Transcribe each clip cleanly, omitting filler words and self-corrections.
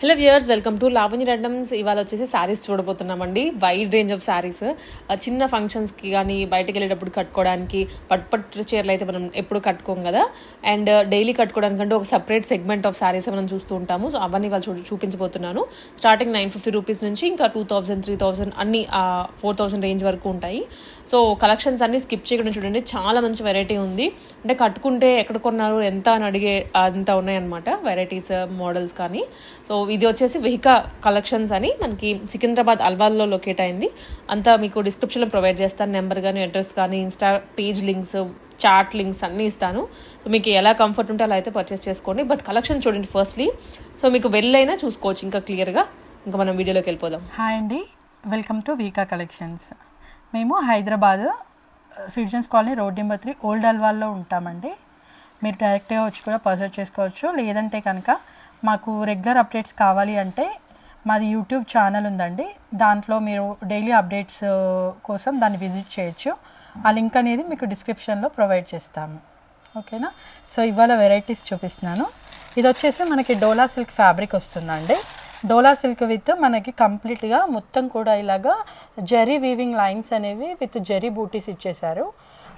Hello viewers, welcome to Lavanya రెడ్డమ్స్. ఇవాళ వచ్చేసి శారీస్ చూడబోతున్నామండి. వైడ్ రేంజ్ ఆఫ్ శారీస్, చిన్న ఫంక్షన్స్కి కానీ బయటకు వెళ్ళేటప్పుడు కట్టుకోవడానికి. పట్టు చీరలు అయితే మనం ఎప్పుడు కట్టుకోం కదా, అండ్ డైలీ కట్టుకోవడానికంటే ఒక సపరేట్ సెగ్మెంట్ ఆఫ్ శారీస్ మనం చూస్తూ ఉంటాము. సో అవన్నీ వాళ్ళు చూపించబోతున్నాను. స్టార్టింగ్ 950 రూపీస్ నుంచి ఇంకా 2000, 3000 అన్ని 4000 రేంజ్ వరకు ఉంటాయి. సో కలెక్షన్స్ అన్ని స్కిప్ చేయకుండా చూడండి, చాలా మంచి వెరైటీ ఉంది. అంటే కట్టుకుంటే ఎక్కడ కొన్నారు ఎంత అని అడిగే అంత ఉన్నాయన్నమాట వెరైటీస్, మోడల్స్ కానీ. సో ఇది వచ్చేసి వెహికా కలెక్షన్స్ అని మనకి సికింద్రాబాద్ అల్వాల్లో లొకేట్ అయింది. అంతా మీకు డిస్క్రిప్షన్లో ప్రొవైడ్ చేస్తాను. నెంబర్ కానీ, అడ్రస్ కానీ, insta page links, chat links అన్నీ ఇస్తాను. సో మీకు ఎలా కంఫర్ట్ ఉంటే అలా అయితే పర్చేస్ చేసుకోండి. బట్ కలెక్షన్ చూడండి ఫస్ట్లీ. సో మీకు వెళ్ళైనా చూసుకోవచ్చు ఇంకా క్లియర్గా. ఇంకా మనం వీడియోలోకి వెళ్ళిపోదాం. హాయ్ అండి, వెల్కమ్ టు వీకా కలెక్షన్స్. మేము Hyderabad citizens colony road number 3 old అల్వాల్లో ఉంటామండి. మీరు డైరెక్ట్గా వచ్చి కూడా పర్చేస్ చేసుకోవచ్చు. లేదంటే కనుక మాకు రెగ్యులర్ అప్డేట్స్ కావాలి అంటే మాది యూట్యూబ్ ఛానల్ ఉందండి. దాంట్లో మీరు డైలీ అప్డేట్స్ కోసం దాన్ని విజిట్ చేయొచ్చు. ఆ లింక్ అనేది మీకు డిస్క్రిప్షన్లో ప్రొవైడ్ చేస్తాము. ఓకేనా? సో ఇవాళ వెరైటీస్ చూపిస్తున్నాను. ఇది వచ్చేసి మనకి డోలా సిల్క్ ఫ్యాబ్రిక్ వస్తుందండి. డోలా సిల్క్ విత్ మనకి కంప్లీట్గా మొత్తం కూడా ఇలాగా జెరీ వీవింగ్ లైన్స్ అనేవి విత్ జెరీ బూటీస్ ఇచ్చేసారు.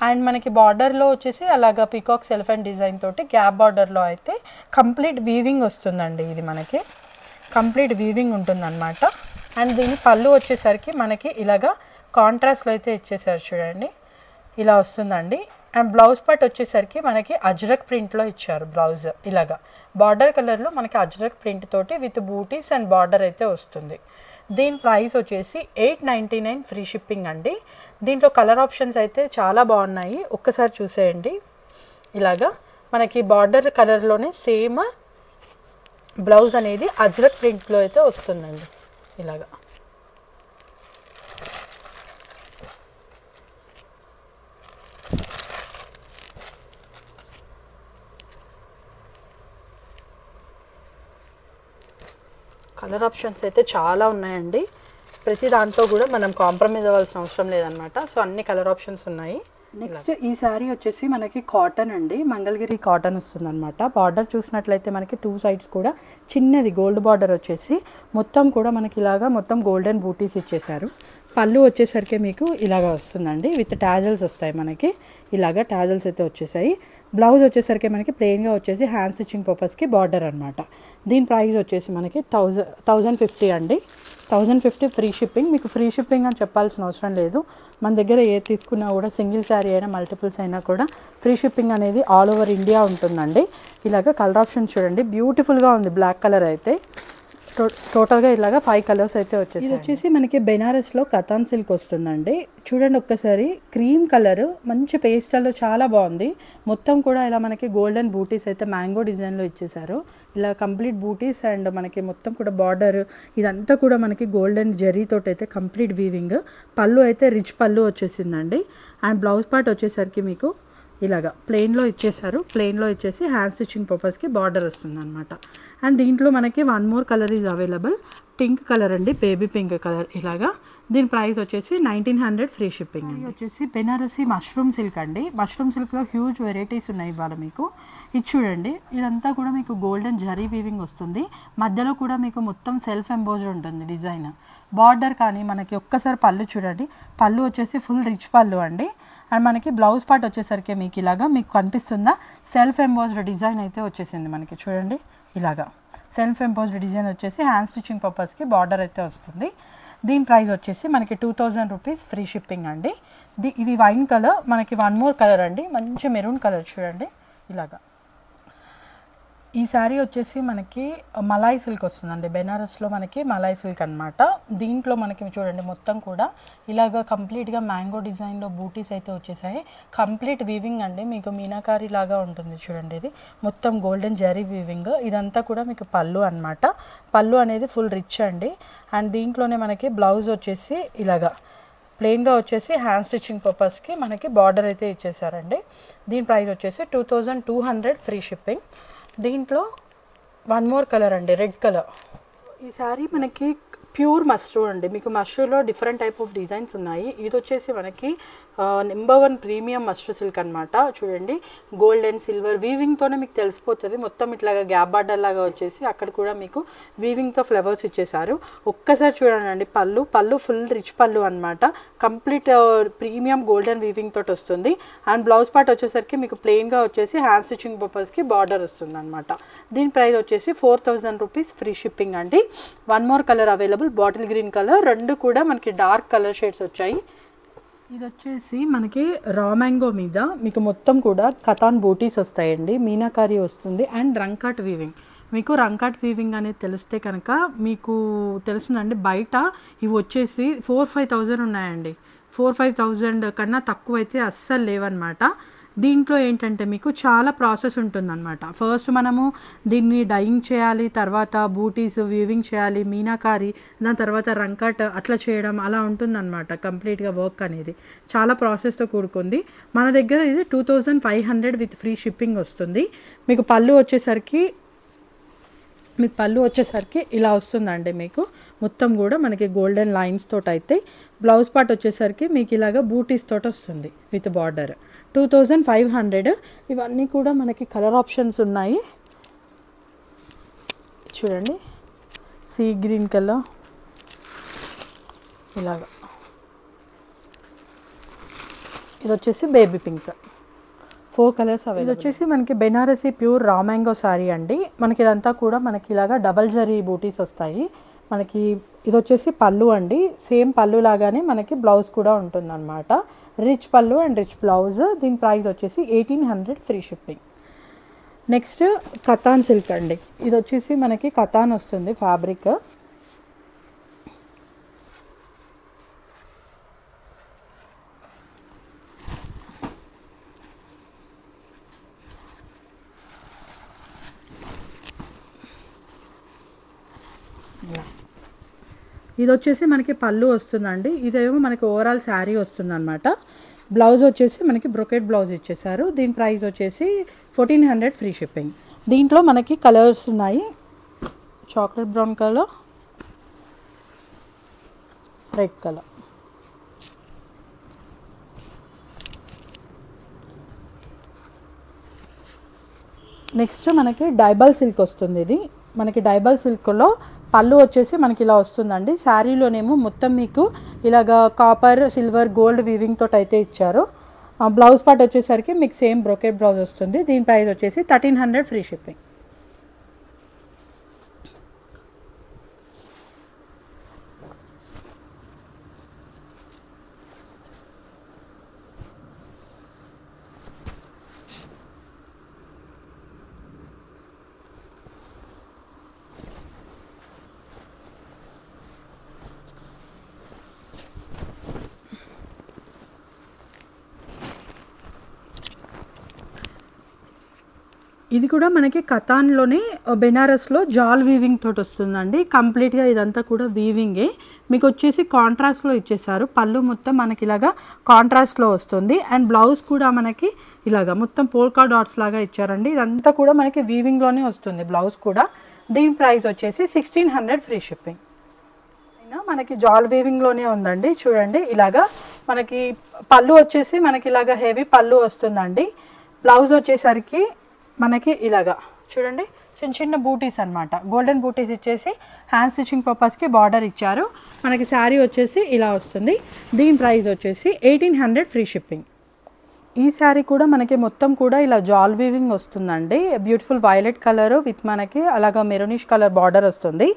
అండ్ మనకి బార్డర్లో వచ్చేసి అలాగా పీకాక్స్ ఎలిఫెంట్ డిజైన్ తోటి గ్యాప్ బార్డర్లో అయితే కంప్లీట్ వీవింగ్ వస్తుందండి. ఇది మనకి కంప్లీట్ వీవింగ్ ఉంటుందన్నమాట. అండ్ దీని పళ్ళు వచ్చేసరికి మనకి ఇలాగా కాంట్రాస్ట్లో అయితే ఇచ్చేసారు చూడండి, ఇలా వస్తుందండి. అండ్ బ్లౌజ్ పార్ట్ వచ్చేసరికి మనకి అజ్రక్ ప్రింట్లో ఇచ్చారు. బ్లౌజ్ ఇలాగా బార్డర్ కలర్లో మనకి అజ్రక్ ప్రింట్ తోటి విత్ బూటీస్ అండ్ బార్డర్ అయితే వస్తుంది. దీని ప్రైస్ వచ్చేసి 899 ఫ్రీ షిప్పింగ్ అండి. దీంట్లో కలర్ ఆప్షన్స్ అయితే చాలా బాగున్నాయి, ఒక్కసారి చూసేయండి. ఇలాగా మనకి బార్డర్ కలర్లోనే సేమ్ బ్లౌజ్ అనేది అజ్రక్ ప్రింట్లో అయితే వస్తుందండి. ఇలాగా కలర్ ఆప్షన్స్ అయితే చాలా ఉన్నాయండి. ప్రతి దాంట్లో కూడా మనం కాంప్రమైజ్ అవ్వాల్సిన అవసరం లేదనమాట. సో అన్ని కలర్ ఆప్షన్స్ ఉన్నాయి. నెక్స్ట్ ఈ శారీ వచ్చేసి మనకి కాటన్ అండి, మంగళగిరి కాటన్ వస్తుంది అనమాట. బార్డర్ చూసినట్లయితే మనకి 2 సైడ్స్ కూడా చిన్నది గోల్డ్ బార్డర్ వచ్చేసి మొత్తం కూడా మనకి ఇలాగా మొత్తం గోల్డెన్ బూటీస్ ఇచ్చేసారు. పళ్ళు వచ్చేసరికి మీకు ఇలాగా వస్తుందండి, విత్ టాజల్స్ వస్తాయి మనకి. ఇలాగా టాజల్స్ అయితే వచ్చేసాయి. బ్లౌజ్ వచ్చేసరికి మనకి ప్లెయిన్గా వచ్చేసి హ్యాండ్ స్టిచ్చింగ్ పర్పస్కి బార్డర్ అనమాట. దీని ప్రైస్ వచ్చేసి మనకి 1050 అండి. 1050 ఫ్రీ షిప్పింగ్. మీకు ఫ్రీ షిప్పింగ్ అని చెప్పాల్సిన అవసరం లేదు. మన దగ్గర ఏది తీసుకున్నా కూడా సింగిల్ శారీ అయినా మల్టిపుల్స్ అయినా కూడా ఫ్రీ షిప్పింగ్ అనేది ఆల్ ఓవర్ ఇండియా ఉంటుందండి. ఇలాగ కలర్ ఆప్షన్ చూడండి, బ్యూటిఫుల్గా ఉంది. బ్లాక్ కలర్ అయితే టోటల్గా ఇలాగా 5 కలర్స్ అయితే వచ్చేసి. ఇది వచ్చేసి మనకి బెనారస్లో కథాన్ సిల్క్ వస్తుందండి. చూడండి ఒక్కసారి, క్రీమ్ కలర్ మంచి పేస్టల్లో చాలా బాగుంది. మొత్తం కూడా ఇలా మనకి గోల్డెన్ బూటీస్ అయితే మ్యాంగో డిజైన్లో ఇచ్చేసారు. ఇలా కంప్లీట్ బూటీస్ అండ్ మనకి మొత్తం కూడా బార్డర్ ఇదంతా కూడా మనకి గోల్డెన్ జెరీతోటి అయితే కంప్లీట్ వీవింగ్. పళ్ళు అయితే రిచ్ పళ్ళు వచ్చేసిందండి. అండ్ బ్లౌజ్ పార్ట్ వచ్చేసరికి మీకు ఇలాగా ప్లెయిన్లో ఇచ్చేసారు. ప్లెయిన్లో ఇచ్చేసి హ్యాండ్ స్టిచ్చింగ్ పర్పస్కి బార్డర్ వస్తుంది అనమాట. అండ్ దీంట్లో మనకి 1 more colour is available. Pink colour అండి, బేబీ పింక్ కలర్. ఇలాగా దీని ప్రైస్ వచ్చేసి 1900 ఫ్రీ షిప్పింగ్. ఇది వచ్చేసి బెనారసి మష్రూమ్ సిల్క్ అండి. మష్రూమ్ సిల్క్లో హ్యూజ్ వెరైటీస్ ఉన్నాయి ఇవాళ మీకు. ఇది చూడండి, ఇదంతా కూడా మీకు గోల్డెన్ జరీ వీవింగ్ వస్తుంది. మధ్యలో కూడా మీకు మొత్తం సెల్ఫ్ ఎంబోజ్డ్ ఉంటుంది డిజైన్. బార్డర్ కానీ మనకి ఒక్కసారి పళ్ళు చూడండి, పళ్ళు వచ్చేసి ఫుల్ రిచ్ పళ్ళు అండి. అండ్ మనకి బ్లౌజ్ పార్ట్ వచ్చేసరికి మీకు ఇలాగా మీకు కనిపిస్తుందా సెల్ఫ్ ఎంబోజ్డ్ డిజైన్ అయితే వచ్చేసింది మనకి. చూడండి ఇలాగా సెల్ఫ్ ఎంబోజ్డ్ డిజైన్ వచ్చేసి హ్యాండ్ స్టిచ్చింగ్ పర్పస్కి బార్డర్ అయితే వస్తుంది. దీని ప్రైస్ వచ్చేసి మనకి 2000 రూపీస్ ఫ్రీ షిప్పింగ్ అండి. ఇది వైన్ కలర్, మనకి 1 మోర్ కలర్ అండి, మంచి మెరూన్ కలర్ చూడండి. ఇలాగా ఈ శారీ వచ్చేసి మనకి మలాయ్ సిల్క్ వస్తుందండి. బెనారస్లో మనకి మలాయ్ సిల్క్ అనమాట. దీంట్లో మనకి చూడండి మొత్తం కూడా ఇలాగ కంప్లీట్గా మ్యాంగో డిజైన్లో బూటీస్ అయితే వచ్చేసాయి. కంప్లీట్ వీవింగ్ అండి, మీకు మీనాకారి లాగా ఉంటుంది చూడండి. ఇది మొత్తం గోల్డెన్ జరీ వీవింగ్. ఇదంతా కూడా మీకు పళ్ళు అనమాట. పళ్ళు అనేది ఫుల్ రిచ్ అండి. అండ్ దీంట్లోనే మనకి బ్లౌజ్ వచ్చేసి ఇలాగా ప్లెయిన్గా వచ్చేసి హ్యాండ్ స్టిచ్చింగ్ పర్పస్కి మనకి బార్డర్ అయితే ఇచ్చేసారండి. దీని ప్రైస్ వచ్చేసి 2200 ఫ్రీ షిప్పింగ్. దీంట్లో 1 మోర్ కలర్ అండి, రెడ్ కలర్. ఈ శారీ మనకి ప్యూర్ మష్రూమ్ అండి. మీకు మష్రూమ్లో డిఫరెంట్ టైప్ ఆఫ్ డిజైన్స్ ఉన్నాయి. ఇది వచ్చేసి మనకి నెంబర్ 1 ప్రీమియం మష్రూమ్ సిల్క్ అనమాట. చూడండి గోల్డ్ అండ్ సిల్వర్ వీవింగ్తోనే మీకు తెలిసిపోతుంది. మొత్తం ఇట్లాగా గ్యాప్ బార్డర్ లాగా వచ్చేసి అక్కడ కూడా మీకు వీవింగ్తో ఫ్లవర్స్ ఇచ్చేసారు. ఒక్కసారి చూడండి పళ్ళు ఫుల్ రిచ్ పళ్ళు అనమాట. కంప్లీట్ ప్రీమియం గోల్డెన్ వీవింగ్ తోటి వస్తుంది. అండ్ బ్లౌజ్ పార్ట్ వచ్చేసరికి మీకు ప్లెయిన్గా వచ్చేసి హ్యాండ్ స్టిచ్చింగ్ పర్పస్కి బార్డర్ వస్తుంది అనమాట. దీని ప్రైస్ వచ్చేసి 4000 రూపీస్ ఫ్రీ షిప్పింగ్ అండి. One more colour available, bottle green colour. రెండు కూడా మనకి డార్క్ కలర్ షేడ్స్ వచ్చాయి. ఇది వచ్చేసి మనకి రా మ్యాంగో మీద మీకు మొత్తం కూడా కథాన్ బూటీస్ వస్తాయండి. మీనాకారి వస్తుంది అండ్ రంకాట్ వీవింగ్. మీకు రంకాట్ వీవింగ్ అనేది తెలిస్తే కనుక మీకు తెలుస్తుందండి. బయట ఇవి వచ్చేసి 4-5,000 ఉన్నాయండి. 4-5,000 కన్నా తక్కువ అయితే అస్సలు లేవన్నమాట. దీంట్లో ఏంటంటే మీకు చాలా ప్రాసెస్ ఉంటుందన్నమాట. ఫస్ట్ మనము దీన్ని డైయింగ్ చేయాలి, తర్వాత బూటీస్ వీవింగ్ చేయాలి, మీనాకారి, దాని తర్వాత రంకట్ అట్లా చేయడం అలా ఉంటుందన్నమాట. కంప్లీట్గా వర్క్ అనేది చాలా ప్రాసెస్తో కూడుకుంది. మన దగ్గర ఇది 2500 విత్ ఫ్రీ షిప్పింగ్ వస్తుంది. మీకు పళ్ళు వచ్చేసరికి ఇలా వస్తుందండి. మీకు మొత్తం కూడా మనకి గోల్డెన్ లైన్స్ తోటి అయితే బ్లౌజ్ పార్ట్ వచ్చేసరికి మీకు ఇలాగ బూటీస్ తోటి వస్తుంది విత్ బార్డర్. 2500. ఇవన్నీ కూడా మనకి కలర్ ఆప్షన్స్ ఉన్నాయి. చూడండి సీ గ్రీన్ కలర్ ఇలాగా, ఇది వచ్చేసి బేబీ పింక్. 4 colours available. ఇది వచ్చేసి మనకి Banarasi pure raw mango sorry అండి. మనకి ఇదంతా కూడా మనకి ఇలాగా డబల్ జరీ బూటీస్ వస్తాయి. మనకి ఇది వచ్చేసి పళ్ళు అండి. సేమ్ పళ్ళు లాగానే మనకి బ్లౌజ్ కూడా ఉంటుందన్నమాట. రిచ్ పళ్ళు అండ్ రిచ్ బ్లౌజ్. దీని ప్రైస్ వచ్చేసి 1800 free shipping. Next katan silk అండి. ఇది వచ్చేసి మనకి కతాన్ వస్తుంది ఫ్యాబ్రిక్. ఇది వచ్చేసి మనకి పళ్ళు వస్తుందండి. ఇదేమో మనకి ఓవరాల్ శారీ వస్తుందన్నమాట. బ్లౌజ్ వచ్చేసి మనకి బ్రొకెట్ బ్లౌజ్ ఇచ్చేసారు. దీని ప్రైస్ వచ్చేసి 1400 ఫ్రీ షిప్పింగ్. దీంట్లో మనకి కలర్స్ ఉన్నాయి. Chocolate brown colour, red colour. Next మనకి డైబల్ సిల్క్ వస్తుంది. ఇది మనకి డైబల్ సిల్క్లో పళ్ళు వచ్చేసి మనకి ఇలా వస్తుందండి. శారీలోనేమో మొత్తం మీకు ఇలాగా కాపర్, సిల్వర్, గోల్డ్ వీవింగ్ తోటి అయితే ఇచ్చారు. బ్లౌజ్ పార్ట్ వచ్చేసరికి మీకు సేమ్ బ్రొకెట్ బ్లౌజ్ వస్తుంది. దీని ప్రైస్ వచ్చేసి 1300 ఫ్రీ షిప్పింగ్. ఇది కూడా మనకి కతాన్లోనే బెనారస్లో జాల్ వీవింగ్ తోటి వస్తుందండి. కంప్లీట్గా ఇదంతా కూడా వీవింగే. మీకు వచ్చేసి కాంట్రాస్ట్లో ఇచ్చేసారు. పళ్ళు మొత్తం మనకి ఇలాగా కాంట్రాస్ట్లో వస్తుంది. అండ్ బ్లౌజ్ కూడా మనకి ఇలాగా మొత్తం పోల్కా డాట్స్ లాగా ఇచ్చారండి. ఇదంతా కూడా మనకి వీవింగ్లోనే వస్తుంది బ్లౌజ్ కూడా. దీని ప్రైస్ వచ్చేసి 1600 ఫ్రీ షిప్పింగ్. మనకి జాల్ వీవింగ్లోనే ఉందండి. చూడండి ఇలాగా మనకి పళ్ళు వచ్చేసి మనకి ఇలాగా హెవీ పళ్ళు వస్తుందండి. బ్లౌజ్ వచ్చేసరికి మనకి ఇలాగా చూడండి చిన్న చిన్న బూటీస్ అనమాట. గోల్డెన్ బూటీస్ ఇచ్చేసి హ్యాండ్ స్టిచ్చింగ్ పర్పస్కి బార్డర్ ఇచ్చారు. మనకి శారీ వచ్చేసి ఇలా వస్తుంది. దీని ప్రైస్ వచ్చేసి 1800 ఫ్రీ షిప్పింగ్. ఈ శారీ కూడా మనకి మొత్తం కూడా ఇలా జాల్ వీవింగ్ వస్తుందండి. బ్యూటిఫుల్ వైలెట్ కలర్ విత్ మనకి అలాగా మెరూనిష్ కలర్ బార్డర్ వస్తుంది.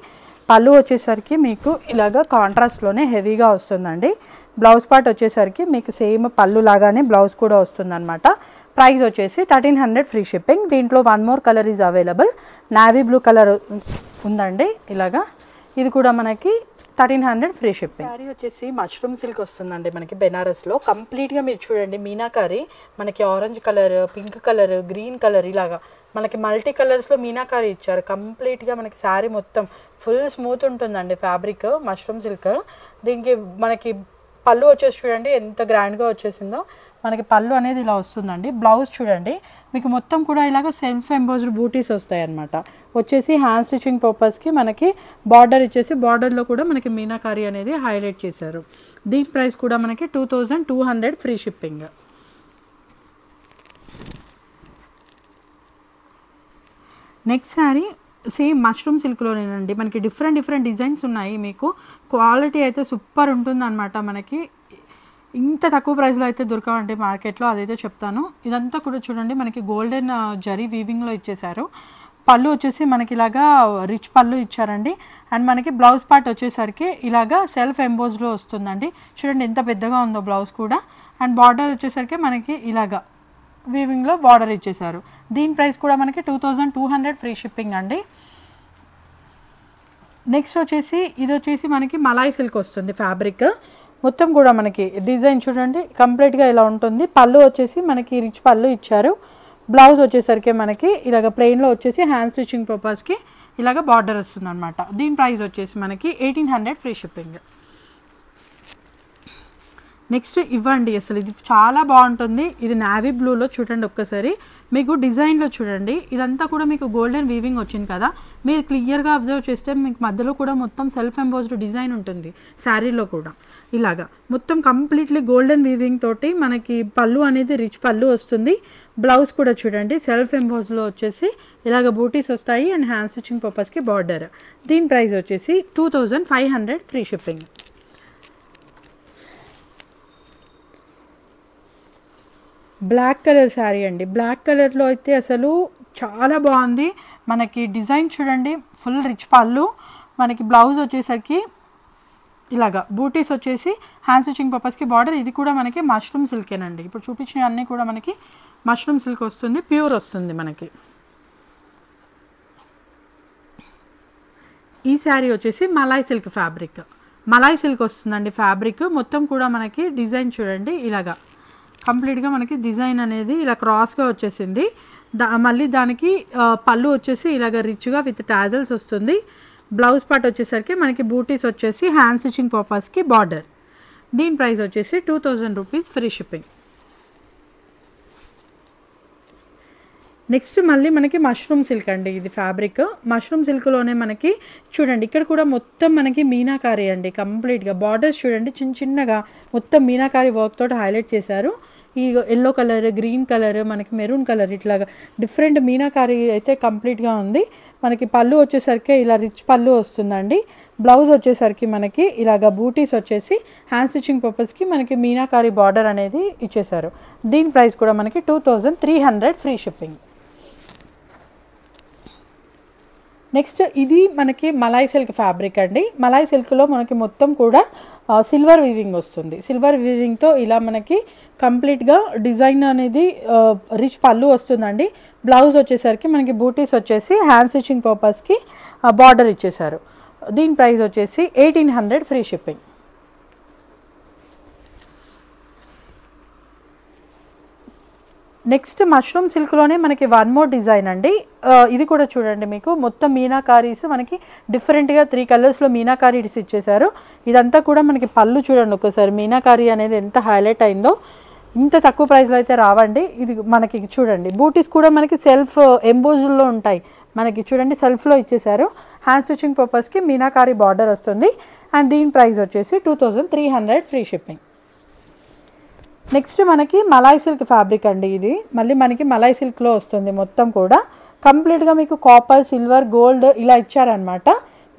పళ్ళు వచ్చేసరికి మీకు ఇలాగా కాంట్రాస్ట్లోనే హెవీగా వస్తుందండి. బ్లౌజ్ పార్ట్ వచ్చేసరికి మీకు సేమ్ పళ్ళు లాగానే బ్లౌజ్ కూడా వస్తుందన్నమాట. ప్రైస్ వచ్చేసి 1300 ఫ్రీ షిప్పింగ్. దీంట్లో one more colour is available. Navy blue colour ఉందండి ఇలాగా. ఇది కూడా మనకి 1300 ఫ్రీ షిప్పింగ్. శారీ వచ్చేసి మష్రూమ్ సిల్క్ వస్తుందండి మనకి బెనారస్లో. కంప్లీట్గా మీరు చూడండి మీనాకారి మనకి orange colour, pink colour, green colour ఇలాగా మనకి మల్టీ కలర్స్లో మీనాకారి ఇచ్చారు. కంప్లీట్గా మనకి శారీ మొత్తం ఫుల్ స్మూత్ ఉంటుందండి ఫ్యాబ్రిక్ మష్రూమ్ సిల్క్. దీనికి మనకి పళ్ళు వచ్చేసి చూడండి ఎంత గ్రాండ్గా వచ్చేసిందో. మనకి పళ్ళు అనేది ఇలా వస్తుందండి. బ్లౌజ్ చూడండి మీకు మొత్తం కూడా ఇలాగ సెల్ఫ్ ఎంబోజ్డ్ బూటీస్ వస్తాయి అన్నమాట. వచ్చేసి హ్యాండ్ స్టిచింగ్ పర్పస్కి మనకి బార్డర్ ఇచ్చేసి బార్డర్లో కూడా మనకి మీనాకారి అనేది హైలైట్ చేశారు. దీని ప్రైస్ కూడా మనకి 2200 free shipping. Next sari same mushroom సిల్క్లోనేనండి. మనకి డిఫరెంట్ డిజైన్స్ ఉన్నాయి. మీకు క్వాలిటీ అయితే సూపర్ ఉంటుంది అనమాట. మనకి ఇంత తక్కువ ప్రైస్లో అయితే దొరకవండి మార్కెట్లో, అదైతే చెప్తాను. ఇదంతా కూడా చూడండి మనకి గోల్డెన్ జరీ వీవింగ్లో ఇచ్చేసారు. పళ్ళు వచ్చేసి మనకి ఇలాగా రిచ్ పళ్ళు ఇచ్చారండి. అండ్ మనకి బ్లౌజ్ పార్ట్ వచ్చేసరికి ఇలాగా సెల్ఫ్ ఎంబోజ్లో వస్తుందండి. చూడండి ఎంత పెద్దగా ఉందో బ్లౌజ్ కూడా. అండ్ బార్డర్ వచ్చేసరికి మనకి ఇలాగా వీవింగ్లో బార్డర్ ఇచ్చేసారు. దీని ప్రైస్ కూడా మనకి 2200 ఫ్రీ షిప్పింగ్ అండి. నెక్స్ట్ వచ్చేసి ఇది వచ్చేసి మనకి మలాయ్ సిల్క్ వస్తుంది ఫ్యాబ్రిక్. మొత్తం కూడా మనకి డిజైన్ చూడండి కంప్లీట్గా ఇలా ఉంటుంది. పళ్ళు వచ్చేసి మనకి రిచ్ పళ్ళు ఇచ్చారు. బ్లౌజ్ వచ్చేసరికి మనకి ఇలాగ ప్లెయిన్లో వచ్చేసి హ్యాండ్ స్టిచ్చింగ్ పర్పస్కి ఇలాగ బార్డర్ వస్తుంది అనమాట. దీని ప్రైస్ వచ్చేసి మనకి 1800 ఫ్రీ షిప్పింగ్. నెక్స్ట్ ఇవ్వండి, అసలు ఇది చాలా బాగుంటుంది. ఇది నావీ బ్లూలో చూడండి ఒక్కసారి, మీకు డిజైన్లో చూడండి ఇదంతా కూడా మీకు గోల్డెన్ వీవింగ్ వచ్చింది కదా. మీరు క్లియర్గా అబ్జర్వ్ చేస్తే మీకు మధ్యలో కూడా మొత్తం సెల్ఫ్ ఎంబోజ్డ్ డిజైన్ ఉంటుంది శారీలో కూడా. ఇలాగా మొత్తం కంప్లీట్లీ గోల్డెన్ వీవింగ్ తోటి మనకి పళ్ళు అనేది రిచ్ పళ్ళు వస్తుంది. బ్లౌజ్ కూడా చూడండి సెల్ఫ్ ఎంబోజ్లో వచ్చేసి ఇలాగ బూటీస్ వస్తాయి అండ్ హ్యాండ్ స్టిచ్చింగ్ పర్పస్కి బార్డర్. దీని ప్రైస్ వచ్చేసి 2500 free shipping. Black colour sari అండి. బ్లాక్ కలర్లో అయితే అసలు చాలా బాగుంది. మనకి డిజైన్ చూడండి ఫుల్ రిచ్ పళ్ళు, మనకి బ్లౌజ్ వచ్చేసరికి ఇలాగా బూటీస్ వచ్చేసి హ్యాండ్ స్టిచ్చింగ్ పర్పస్కి బార్డర్. ఇది కూడా మనకి మష్రూమ్ సిల్కేనండి. ఇప్పుడు చూపించిన అన్నీ కూడా మనకి మష్రూమ్ సిల్క్ వస్తుంది, ప్యూర్ వస్తుంది మనకి. ఈ శారీ వచ్చేసి Malay silk fabric. Malay silk వస్తుందండి ఫ్యాబ్రిక్. మొత్తం కూడా మనకి డిజైన్ చూడండి ఇలాగా కంప్లీట్గా మనకి డిజైన్ అనేది ఇలా క్రాస్గా వచ్చేసింది. మళ్ళీ దానికి పళ్ళు వచ్చేసి ఇలాగ రిచ్గా విత్ టాజల్స్ వస్తుంది. బ్లౌజ్ పార్ట్ వచ్చేసరికి మనకి బూటీస్ వచ్చేసి హ్యాండ్ స్టిచ్చింగ్ పర్పస్కి బార్డర్. దీని ప్రైస్ వచ్చేసి 2000 రూపీస్ ఫ్రీ షిప్పింగ్. నెక్స్ట్ మళ్ళీ మనకి మష్రూమ్ సిల్క్ అండి. ఇది ఫ్యాబ్రిక్ మష్రూమ్ సిల్క్లోనే మనకి చూడండి ఇక్కడ కూడా మొత్తం మనకి మీనాకారి అండి. కంప్లీట్గా బార్డర్స్ చూడండి చిన్నగా మొత్తం మీనాకారి వర్క్ తోటి హైలైట్ చేశారు. ఈ ఎల్లో కలర్, గ్రీన్ కలర్, మనకి మెరూన్ కలర్ ఇట్లాగా డిఫరెంట్ మీనాకారి అయితే కంప్లీట్గా ఉంది. మనకి పళ్ళు వచ్చేసరికి ఇలా రిచ్ పళ్ళు వస్తుందండి. బ్లౌజ్ వచ్చేసరికి మనకి ఇలాగ బూటీస్ వచ్చేసి హ్యాండ్ స్టిచ్చింగ్ పర్పస్కి మనకి మీనాకారి బార్డర్ అనేది ఇచ్చేసారు. దీని ప్రైస్ కూడా మనకి 2300 ఫ్రీ షిప్పింగ్. నెక్స్ట్ ఇది మనకి మలాయ్ సిల్క్ ఫ్యాబ్రిక్ అండి. మలాయ్ సిల్క్లో మనకి మొత్తం కూడా సిల్వర్ వీవింగ్ వస్తుంది. సిల్వర్ వీవింగ్తో ఇలా మనకి కంప్లీట్గా డిజైన్ అనేది రిచ్ పళ్ళు వస్తుందండి. బ్లౌజ్ వచ్చేసరికి మనకి బూటీస్ వచ్చేసి హ్యాండ్ స్టిచ్చింగ్ పర్పస్కి బార్డర్ ఇచ్చేసారు. దీని ప్రైస్ వచ్చేసి 1800 ఫ్రీ షిప్పింగ్. నెక్స్ట్ మష్రూమ్ సిల్క్లోనే మనకి వన్ మోర్ డిజైన్ అండి. ఇది కూడా చూడండి మీకు మొత్తం మీనాకారీస్ మనకి డిఫరెంట్గా 3 కలర్స్లో మీనాకారీస్ ఇచ్చేసారు. ఇదంతా కూడా మనకి పళ్ళు చూడండి ఒకసారి మీనాకారీ అనేది ఎంత హైలైట్ అయిందో. ఇంత తక్కువ ప్రైస్లో అయితే రావండి. ఇది మనకి చూడండి బూటీస్ కూడా మనకి సెల్ఫ్ ఎంబోజ్లో ఉంటాయి. మనకి చూడండి సెల్ఫ్లో ఇచ్చేసారు. హ్యాండ్ స్టిచ్చింగ్ పర్పస్కి మీనాకారీ బార్డర్ వస్తుంది. అండ్ దీని ప్రైస్ వచ్చేసి 2300 ఫ్రీ షిప్పింగ్. నెక్స్ట్ మనకి మలాయ్ సిల్క్ ఫ్యాబ్రిక్ అండి. ఇది మళ్ళీ మనకి మలాయ్ సిల్క్లో వస్తుంది. మొత్తం కూడా కంప్లీట్గా మీకు కాపర్, సిల్వర్, గోల్డ్ ఇలా ఇచ్చారనమాట.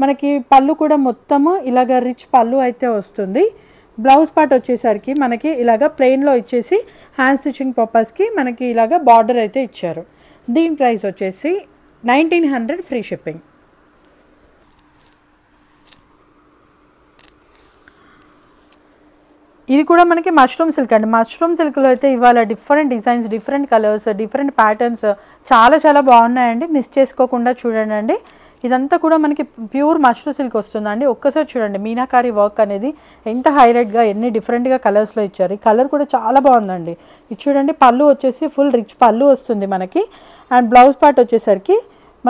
మనకి పళ్ళు కూడా మొత్తము ఇలాగ రిచ్ పళ్ళు అయితే వస్తుంది. బ్లౌజ్ పార్ట్ వచ్చేసరికి మనకి ఇలాగ ప్లెయిన్లో ఇచ్చేసి హ్యాండ్ స్టిచ్చింగ్ పర్పస్కి మనకి ఇలాగ బార్డర్ అయితే ఇచ్చారు. దీని ప్రైస్ వచ్చేసి 1900 ఫ్రీ షిప్పింగ్. ఇది కూడా మనకి మష్రూమ్ సిల్క్ అండి. మష్రూమ్ సిల్క్లో అయితే ఇవాళ different designs, different colours, different patterns చాలా బాగున్నాయండి. మిస్ చేసుకోకుండా చూడండి. ఇదంతా కూడా మనకి ప్యూర్ మష్రూమ్ సిల్క్ వస్తుందండి. ఒక్కసారి చూడండి మీనాకారి వర్క్ అనేది ఎంత హైలైట్గా ఎన్ని డిఫరెంట్గా కలర్స్లో ఇచ్చారు. ఈ కలర్ కూడా చాలా బాగుందండి. ఇది చూడండి పళ్ళు వచ్చేసి ఫుల్ రిచ్ పళ్ళు వస్తుంది మనకి. అండ్ బ్లౌజ్ పార్ట్ వచ్చేసరికి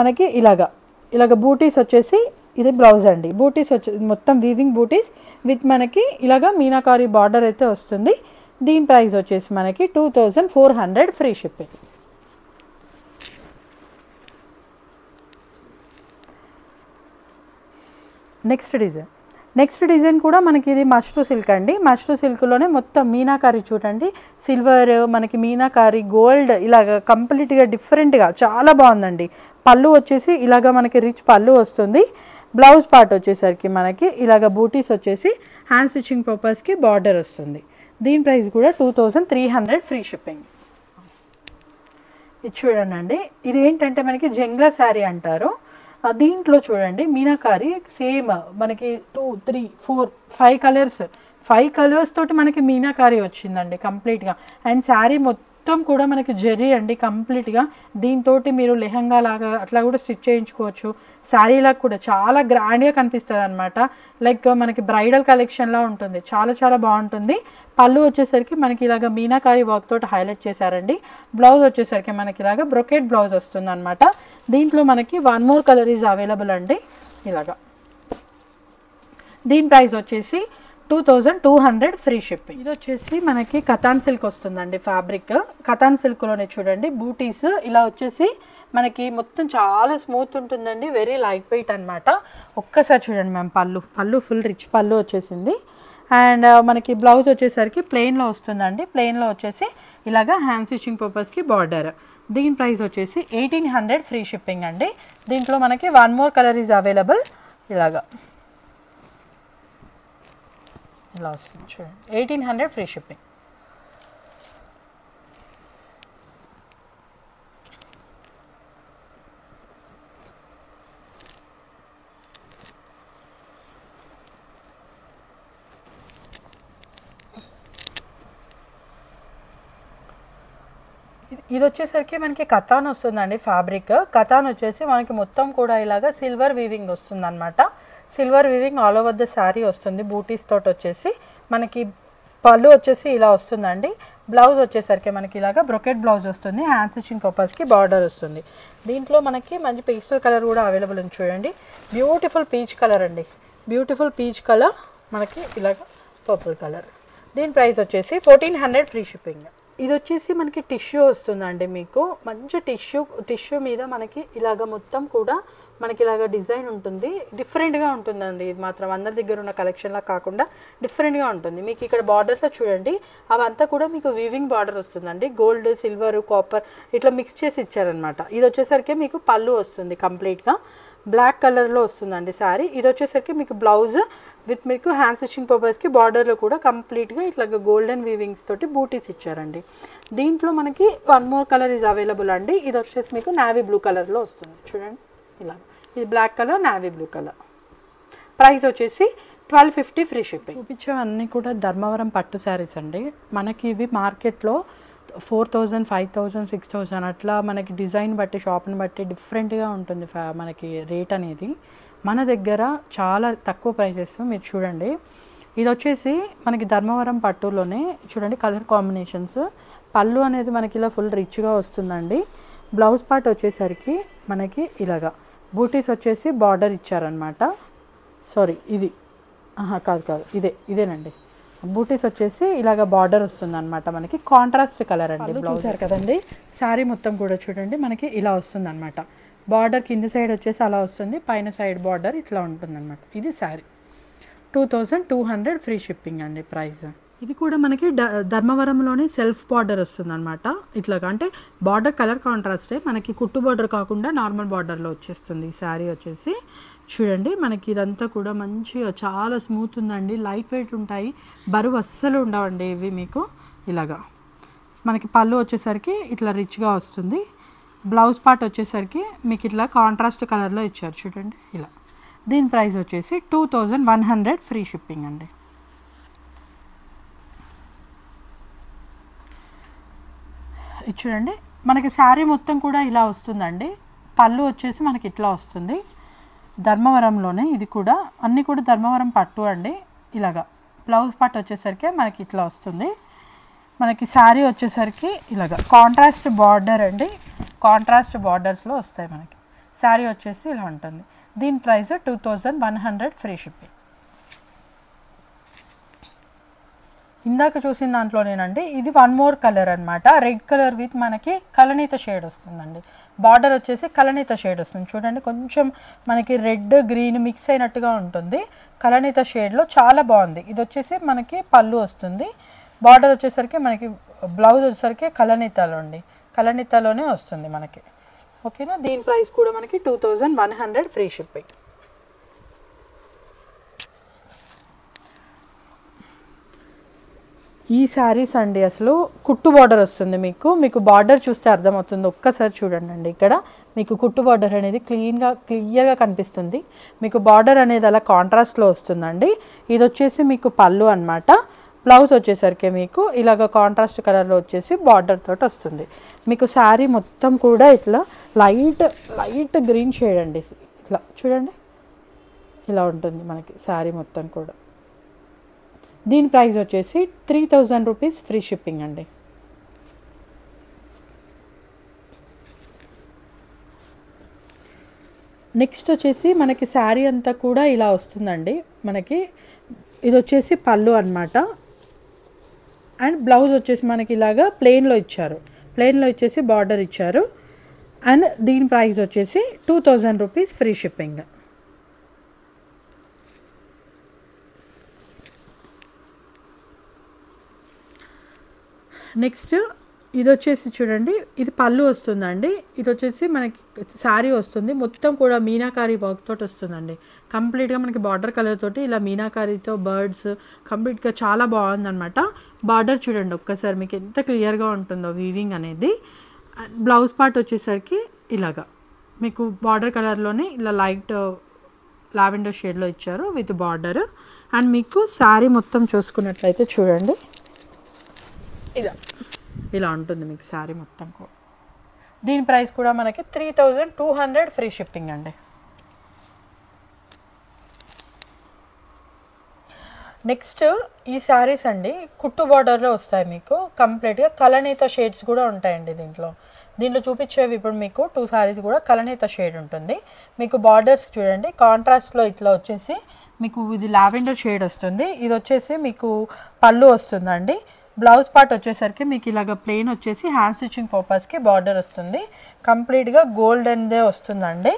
మనకి ఇలాగ బూటీస్ వచ్చేసి ఇది బ్లౌజ్ అండి. బూటీస్ వచ్చి మొత్తం వీవింగ్ బూటీస్ విత్ మనకి ఇలాగా మీనాకారి బార్డర్ అయితే వస్తుంది. దీని ప్రైస్ వచ్చేసి మనకి 2400 ఫ్రీ షిప్పింగ్. నెక్స్ట్ డిజైన్ కూడా మనకి ఇది మష్రూ సిల్క్ అండి. మష్రూ సిల్క్లోనే మొత్తం మీనాకారి చూడండి, సిల్వర్ మనకి మీనాకారి గోల్డ్ ఇలాగ కంప్లీట్గా డిఫరెంట్గా చాలా బాగుందండి. పళ్ళు వచ్చేసి ఇలాగ మనకి రిచ్ పళ్ళు వస్తుంది. బ్లౌజ్ పార్ట్ వచ్చేసరికి మనకి ఇలాగ బూటీస్ వచ్చేసి హ్యాండ్ స్టిచ్చింగ్ పర్పస్కి బార్డర్ వస్తుంది. దీని ప్రైస్ కూడా 2300 ఫ్రీ షిప్పింగ్. ఇది చూడండి, ఇది ఏంటంటే మనకి జంగ్లా శారీ అంటారు. దీంట్లో చూడండి మీనాకారి సేమ్ మనకి 2, 3, 4, 5 కలర్స్ తోటి మనకి మీనాకారి వచ్చిందండి కంప్లీట్గా. అండ్ శారీ మొత్తం కూడా మనకి జెర్రీ అండి కంప్లీట్గా. దీంతో మీరు లెహంగా లాగా అట్లా కూడా స్టిచ్ చేయించుకోవచ్చు. శారీలాగా కూడా చాలా గ్రాండ్గా కనిపిస్తుంది అనమాట. లైక్ మనకి బ్రైడల్ కలెక్షన్లా ఉంటుంది, చాలా చాలా బాగుంటుంది. పళ్ళు వచ్చేసరికి మనకి ఇలాగ మీనాకారి వర్క్ తోటి హైలైట్ చేశారండి. బ్లౌజ్ వచ్చేసరికి మనకి ఇలాగ బ్రొకెట్ బ్లౌజ్ వస్తుంది అనమాట. దీంట్లో మనకి 1 more కలర్ ఈజ్ అవైలబుల్ అండి. ఇలాగా దీని ప్రైస్ వచ్చేసి 2200 ఫ్రీ షిప్పింగ్. ఇది వచ్చేసి మనకి కతాన్ సిల్క్ వస్తుందండి. ఫ్యాబ్రిక్ కతాన్ సిల్క్లోనే చూడండి బూటీస్ ఇలా వచ్చేసి మనకి మొత్తం చాలా స్మూత్ ఉంటుందండి, వెరీ లైట్ వెయిట్ అనమాట. ఒక్కసారి చూడండి మ్యామ్, పళ్ళు ఫుల్ రిచ్ పళ్ళు వచ్చేసింది. అండ్ మనకి బ్లౌజ్ వచ్చేసరికి ప్లెయిన్లో వస్తుందండి. ప్లెయిన్లో వచ్చేసి ఇలాగా హ్యాండ్ స్టిచ్చింగ్ పర్పస్కి బార్డర్. దీని ప్రైస్ వచ్చేసి 1800 ఫ్రీ షిప్పింగ్ అండి. దీంట్లో మనకి 1 more కలర్ ఈజ్ అవైలబుల్. ఇలాగా ఇలా వస్తుంది చూడండి, 1800 ఫ్రీ షిప్పింగ్. ఇది వచ్చేసరికి మనకి కతాన్ వస్తుందండి. ఫ్యాబ్రిక్ కతాన్ వచ్చేసి మనకి మొత్తం కూడా ఇలాగా సిల్వర్ వీవింగ్ వస్తుంది అనమాట. Silver weaving all over the sari వస్తుంది. బూటీస్ తోటి వచ్చేసి మనకి పళ్ళు వచ్చేసి ఇలా వస్తుందండి. బ్లౌజ్ వచ్చేసరికి మనకి ఇలాగా బ్రొకెట్ బ్లౌజ్ వస్తుంది, హ్యాండ్ స్టిచ్చింగ్ పర్పస్కి బార్డర్ వస్తుంది. దీంట్లో మనకి మంచి పేస్టల్ కలర్ కూడా అవైలబుల్ ఉంది చూడండి. బ్యూటిఫుల్ పీచ్ కలర్ అండి, బ్యూటిఫుల్ పీచ్ కలర్ మనకి ఇలాగ పర్పుల్ కలర్. దీని ప్రైస్ వచ్చేసి 1400 ఫ్రీ షిప్పింగ్. ఇది వచ్చేసి మనకి టిష్యూ వస్తుందండి. మీకు మంచి టిష్యూ మీద మనకి ఇలాగ మొత్తం కూడా మనకి ఇలాగ డిజైన్ ఉంటుంది, డిఫరెంట్గా ఉంటుందండి. ఇది మాత్రం అందరి దగ్గర ఉన్న కలెక్షన్లా కాకుండా డిఫరెంట్గా ఉంటుంది. మీకు ఇక్కడ బార్డర్స్లో చూడండి అవంతా కూడా మీకు వీవింగ్ బార్డర్ వస్తుందండి. గోల్డ్, సిల్వర్, కాపర్ ఇట్లా మిక్స్ చేసి ఇచ్చారనమాట. ఇది వచ్చేసరికి మీకు పళ్ళు వస్తుంది కంప్లీట్గా బ్లాక్ కలర్లో వస్తుందండి శారీ. ఇది వచ్చేసరికి మీకు బ్లౌజ్ విత్ మీకు హ్యాండ్ స్టిచ్చింగ్ పర్పస్కి బార్డర్లో కూడా కంప్లీట్గా ఇట్లా గోల్డెన్ వీవింగ్స్ తోటి బూటీస్ ఇచ్చారండి. దీంట్లో మనకి 1 more కలర్ ఈజ్ అవైలబుల్ అండి. ఇది వచ్చేసి మీకు నావీ బ్లూ కలర్లో వస్తుంది చూడండి. ఇలా ఇది black colour, navy blue colour. Price వచ్చేసి 1250 ఫ్రీ షిప్పింగ్. చూపించేవన్నీ కూడా ధర్మవరం పట్టు శారీస్ అండి. మనకి ఇవి మార్కెట్లో 4000, 5000, 6000 అట్లా మనకి డిజైన్ బట్టి షాప్ని బట్టి డిఫరెంట్గా ఉంటుంది మనకి రేట్ అనేది. మన దగ్గర చాలా తక్కువ ప్రైసెస్. మీరు చూడండి ఇది వచ్చేసి మనకి ధర్మవరం పట్టులోనే చూడండి కలర్ కాంబినేషన్స్. పళ్ళు అనేది మనకి ఇలా ఫుల్ రిచ్గా వస్తుందండి. బ్లౌజ్ పార్ట్ వచ్చేసరికి మనకి ఇలాగా బూటీస్ వచ్చేసి బార్డర్ ఇచ్చారనమాట. సారీ ఇది కాదు ఇదేనండి. బూటీస్ వచ్చేసి ఇలాగ బార్డర్ వస్తుంది అనమాట. మనకి కాంట్రాస్ట్ కలర్ అండి. చూసారు కదండి శారీ మొత్తం కూడా చూడండి మనకి ఇలా వస్తుంది అనమాట. బార్డర్ కింది సైడ్ వచ్చేసి అలా వస్తుంది, పైన సైడ్ బార్డర్ ఇట్లా ఉంటుంది అనమాట. ఇది శారీ 2200 ఫ్రీ షిప్పింగ్ అండి ప్రైస్. ఇది కూడా మనకి ధర్మవరంలోనే సెల్ఫ్ బార్డర్ వస్తుంది అనమాట. ఇట్లాగా అంటే బార్డర్ కలర్ కాంట్రాస్టే, మనకి కుట్టు బార్డర్ కాకుండా నార్మల్ బార్డర్లో వచ్చేస్తుంది ఈ శారీ వచ్చేసి. చూడండి మనకి ఇదంతా కూడా మంచిగా చాలా స్మూత్ ఉందండి, లైట్ వెయిట్ ఉంటాయి, బరువు అస్సలు ఉండవండి ఇవి. మీకు ఇలాగా మనకి పళ్ళు వచ్చేసరికి ఇట్లా రిచ్గా వస్తుంది. బ్లౌజ్ పార్ట్ వచ్చేసరికి మీకు ఇట్లా కాంట్రాస్ట్ కలర్లో ఇచ్చారు చూడండి ఇలా. దీని ప్రైస్ వచ్చేసి 2100 ఫ్రీ షిప్పింగ్ అండి. ఇది చూడండి మనకి శారీ మొత్తం కూడా ఇలా వస్తుందండి. పళ్ళు వచ్చేసి మనకి ఇట్లా వస్తుంది. ధర్మవరంలోనే ఇది కూడా అన్నీ కూడా ధర్మవరం పట్టు అండి. ఇలాగా బ్లౌజ్ పార్ట్ వచ్చేసరికి మనకి ఇట్లా వస్తుంది. మనకి శారీ వచ్చేసరికి ఇలాగా కాంట్రాస్ట్ బార్డర్ అండి, కాంట్రాస్ట్ బార్డర్స్లో వస్తాయి మనకి. శారీ వచ్చేసి ఇలా ఉంటుంది. దీని ప్రైస్ 2100 ఫ్రీ షిప్పింగ్. ఇందాక చూసిన దాంట్లోనేనండి ఇది వన్ మోర్ కలర్ అనమాట. రెడ్ కలర్ విత్ మనకి కలనీత షేడ్ వస్తుందండి. బార్డర్ వచ్చేసి కలనీత షేడ్ వస్తుంది. చూడండి కొంచెం మనకి రెడ్ గ్రీన్ మిక్స్ అయినట్టుగా ఉంటుంది. కలనీత షేడ్లో చాలా బాగుంది. ఇది వచ్చేసి మనకి పళ్ళు వస్తుంది. బార్డర్ వచ్చేసరికి మనకి బ్లౌజ్ వచ్చేసరికి కలనీతలో అండి, కలనీతలోనే వస్తుంది మనకి. ఓకేనా. దీని ప్రైస్ కూడా మనకి 2100 ఫ్రీ షిప్పింగ్. ఈ శారీస్ అండి అసలు కుట్టు బార్డర్ వస్తుంది. మీకు బార్డర్ చూస్తే అర్థమవుతుంది. ఒక్కసారి చూడండి అండి, ఇక్కడ మీకు కుట్టు బార్డర్ అనేది క్లియర్గా కనిపిస్తుంది. మీకు బార్డర్ అనేది అలా కాంట్రాస్ట్లో వస్తుందండి. ఇది వచ్చేసి మీకు పళ్ళు అనమాట. బ్లౌజ్ వచ్చేసరికి మీకు ఇలాగ కాంట్రాస్ట్ కలర్లో వచ్చేసి బార్డర్ తోటి వస్తుంది. మీకు శారీ మొత్తం కూడా ఇట్లా లైట్ గ్రీన్ షేడ్ అండి. ఇట్లా చూడండి, ఇలా ఉంటుంది మనకి శారీ మొత్తం కూడా. దీని ప్రైస్ వచ్చేసి 3000 రూపీస్ ఫ్రీ షిప్పింగ్ అండి. నెక్స్ట్ వచ్చేసి మనకి శారీ అంతా కూడా ఇలా వస్తుందండి. మనకి ఇది వచ్చేసి పళ్ళు అనమాట. అండ్ బ్లౌజ్ వచ్చేసి మనకి ఇలాగా ప్లెయిన్లో ఇచ్చారు. ప్లెయిన్లో ఇచ్చేసి బార్డర్ ఇచ్చారు. అండ్ దీని ప్రైస్ వచ్చేసి 2000 రూపీస్ ఫ్రీ షిప్పింగ్. నెక్స్ట్ ఇది వచ్చేసి చూడండి, ఇది పళ్ళు వస్తుందండి. ఇది వచ్చేసి మనకి శారీ వస్తుంది. మొత్తం కూడా మీనాకారి వర్క్ తోటి వస్తుందండి. కంప్లీట్గా మనకి బార్డర్ కలర్ తోటి ఇలా మీనాకారితో బర్డ్స్ కంప్లీట్గా చాలా బాగుందన్నమాట. బార్డర్ చూడండి ఒక్కసారి మీకు ఎంత క్లియర్గా ఉంటుందో వీవింగ్ అనేది. బ్లౌజ్ పార్ట్ వచ్చేసరికి ఇలాగా మీకు బార్డర్ కలర్లోనే ఇలా లైట్ లావెండర్ షేడ్లో ఇచ్చారు విత్ బార్డర్. అండ్ మీకు శారీ మొత్తం చూసుకున్నట్లయితే చూడండి ఇలా ఉంటుంది మీకు శారీ మొత్తం కూడా. దీని ప్రైస్ కూడా మనకి 3200 ఫ్రీ షిప్పింగ్ అండి. నెక్స్ట్ ఈ శారీస్ అండి కుట్టు బార్డర్లో వస్తాయి. మీకు కంప్లీట్గా కలనీత షేడ్స్ కూడా ఉంటాయండి దీంట్లో చూపించేవి. ఇప్పుడు మీకు 2 శారీస్ కూడా కలనీత షేడ్ ఉంటుంది. మీకు బార్డర్స్ చూడండి కాంట్రాస్ట్లో ఇట్లా వచ్చేసి మీకు ఇది లావెండర్ షేడ్ వస్తుంది. ఇది వచ్చేసి మీకు పళ్ళు వస్తుందండి. బ్లౌజ్ పార్ట్ వచ్చేసరికి మీకు ఇలాగ ప్లెయిన్ వచ్చేసి హ్యాండ్ స్టిచ్చింగ్ పర్పస్కి బార్డర్ వస్తుంది. కంప్లీట్గా గోల్డెన్దే వస్తుందండి.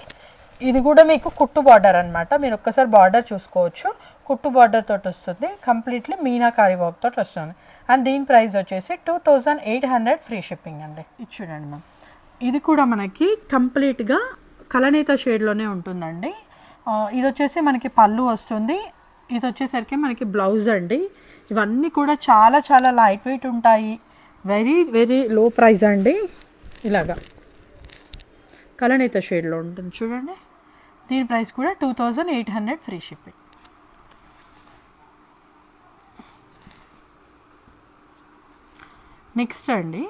ఇది కూడా మీకు కుట్టు బార్డర్ అనమాట. మీరు ఒక్కసారి బార్డర్ చూసుకోవచ్చు. కుట్టు బార్డర్ తోటి వస్తుంది. కంప్లీట్లీ మీనాకారి వర్క్ తోటి వస్తుంది. అండ్ దీని ప్రైస్ వచ్చేసి 2800 ఫ్రీ షిప్పింగ్ అండి. ఇది చూడండి మ్యామ్, ఇది కూడా మనకి కంప్లీట్గా కలనీత షేడ్లోనే ఉంటుందండి. ఇది వచ్చేసి మనకి పళ్ళు వస్తుంది. ఇది వచ్చేసరికి మనకి బ్లౌజ్ అండి. ఇవన్నీ కూడా చాలా లైట్ వెయిట్ ఉంటాయి. వెరీ లో ప్రైస్ అండి. ఇలాగా కలనీత షేడ్లో ఉంటుంది చూడండి. దీని ప్రైస్ కూడా 2800 ఫ్రీ షిప్పింగ్. నెక్స్ట్ అండి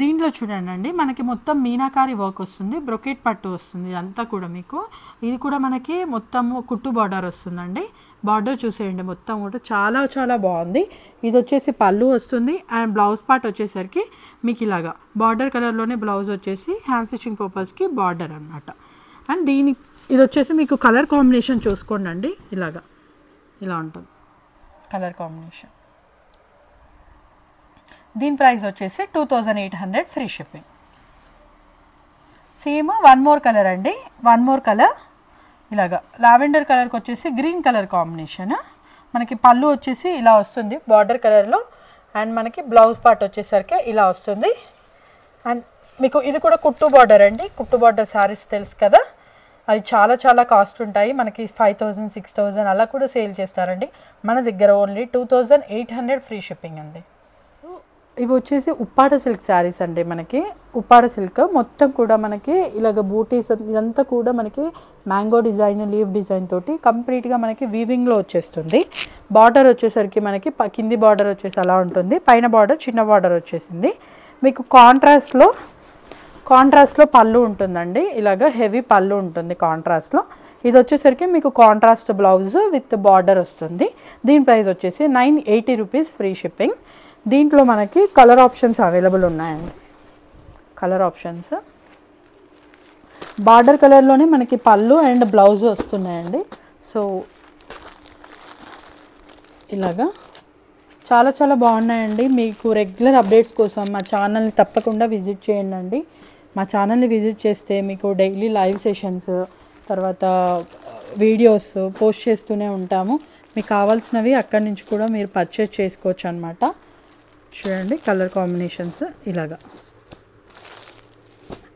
దీంట్లో చూడండి మనకి మొత్తం మీనాకారి వర్క్ వస్తుంది. బ్రొకెట్ పట్టు వస్తుంది. ఇదంతా కూడా మీకు ఇది కూడా మనకి మొత్తం కుట్టు బార్డర్ వస్తుందండి. బార్డర్ చూసేయండి మొత్తం కూడా చాలా బాగుంది. ఇది వచ్చేసి పళ్ళు వస్తుంది. అండ్ బ్లౌజ్ పార్ట్ వచ్చేసరికి మీకు ఇలాగా బార్డర్ కలర్లోనే బ్లౌజ్ వచ్చేసి హ్యాండ్ స్టిచ్చింగ్ పర్పస్కి బార్డర్ అనమాట. అండ్ ఇది వచ్చేసి మీకు కలర్ కాంబినేషన్ చూసుకోండి అండి. ఇలా ఉంటుంది కలర్ కాంబినేషన్. దీని ప్రైస్ వచ్చేసి 2800 free shipping. Same one more colour అండి. వన్ మోర్ కలర్ ఇలాగా లావెండర్ కలర్కి వచ్చేసి గ్రీన్ కలర్ కాంబినేషన్. మనకి పళ్ళు వచ్చేసి ఇలా వస్తుంది బార్డర్ కలర్లో. అండ్ మనకి బ్లౌజ్ పార్ట్ వచ్చేసరికి ఇలా వస్తుంది. అండ్ మీకు ఇది కూడా కుట్టు బార్డర్ అండి. కుట్టు బార్డర్ శారీస్ తెలుసు కదా, అది చాలా కాస్ట్ ఉంటాయి. మనకి 5000 6000 అలా కూడా సేల్ చేస్తారండి. మన దగ్గర ఓన్లీ 2800 ఫ్రీ షిప్పింగ్ అండి. ఇవి వచ్చేసి ఉప్పాడ సిల్క్ శారీస్ అండి. మనకి ఉప్పాడ సిల్క్ మొత్తం కూడా మనకి ఇలాగ బూటీస్ ఇదంతా కూడా మనకి మ్యాంగో డిజైన్ లీవ్ డిజైన్ తోటి కంప్లీట్గా మనకి వీవింగ్లో వచ్చేస్తుంది. బార్డర్ వచ్చేసరికి మనకి కింది బార్డర్ వచ్చేసి అలా ఉంటుంది. పైన బార్డర్ చిన్న బార్డర్ వచ్చేసింది. మీకు కాంట్రాస్ట్లో పళ్ళు ఉంటుందండి. ఇలాగ హెవీ పళ్ళు ఉంటుంది కాంట్రాస్ట్లో. ఇది వచ్చేసరికి మీకు కాంట్రాస్ట్ బ్లౌజ్ విత్ బార్డర్ వస్తుంది. దీని ప్రైస్ వచ్చేసి 980 రూపీస్ ఫ్రీ షిప్పింగ్. దీంట్లో మనకి కలర్ ఆప్షన్స్ అవైలబుల్ ఉన్నాయండి. కలర్ ఆప్షన్స్ బార్డర్ కలర్లోనే మనకి పళ్ళు అండ్ బ్లౌజ్ వస్తున్నాయండి. సో ఇలాగా చాలా చాలా బాగున్నాయండి. మీకు రెగ్యులర్ అప్డేట్స్ కోసం మా ఛానల్ని తప్పకుండా విజిట్ చేయండి. మా ఛానల్ని విజిట్ చేస్తే మీకు డైలీ లైవ్ సెషన్స్ తర్వాత వీడియోస్ పోస్ట్ చేస్తూనే ఉంటాము. మీకు కావాల్సినవి అక్కడి నుంచి కూడా మీరు పర్చేస్ చేసుకోవచ్చు అనమాట. చూడండి కలర్ కాంబినేషన్స్ ఇలాగా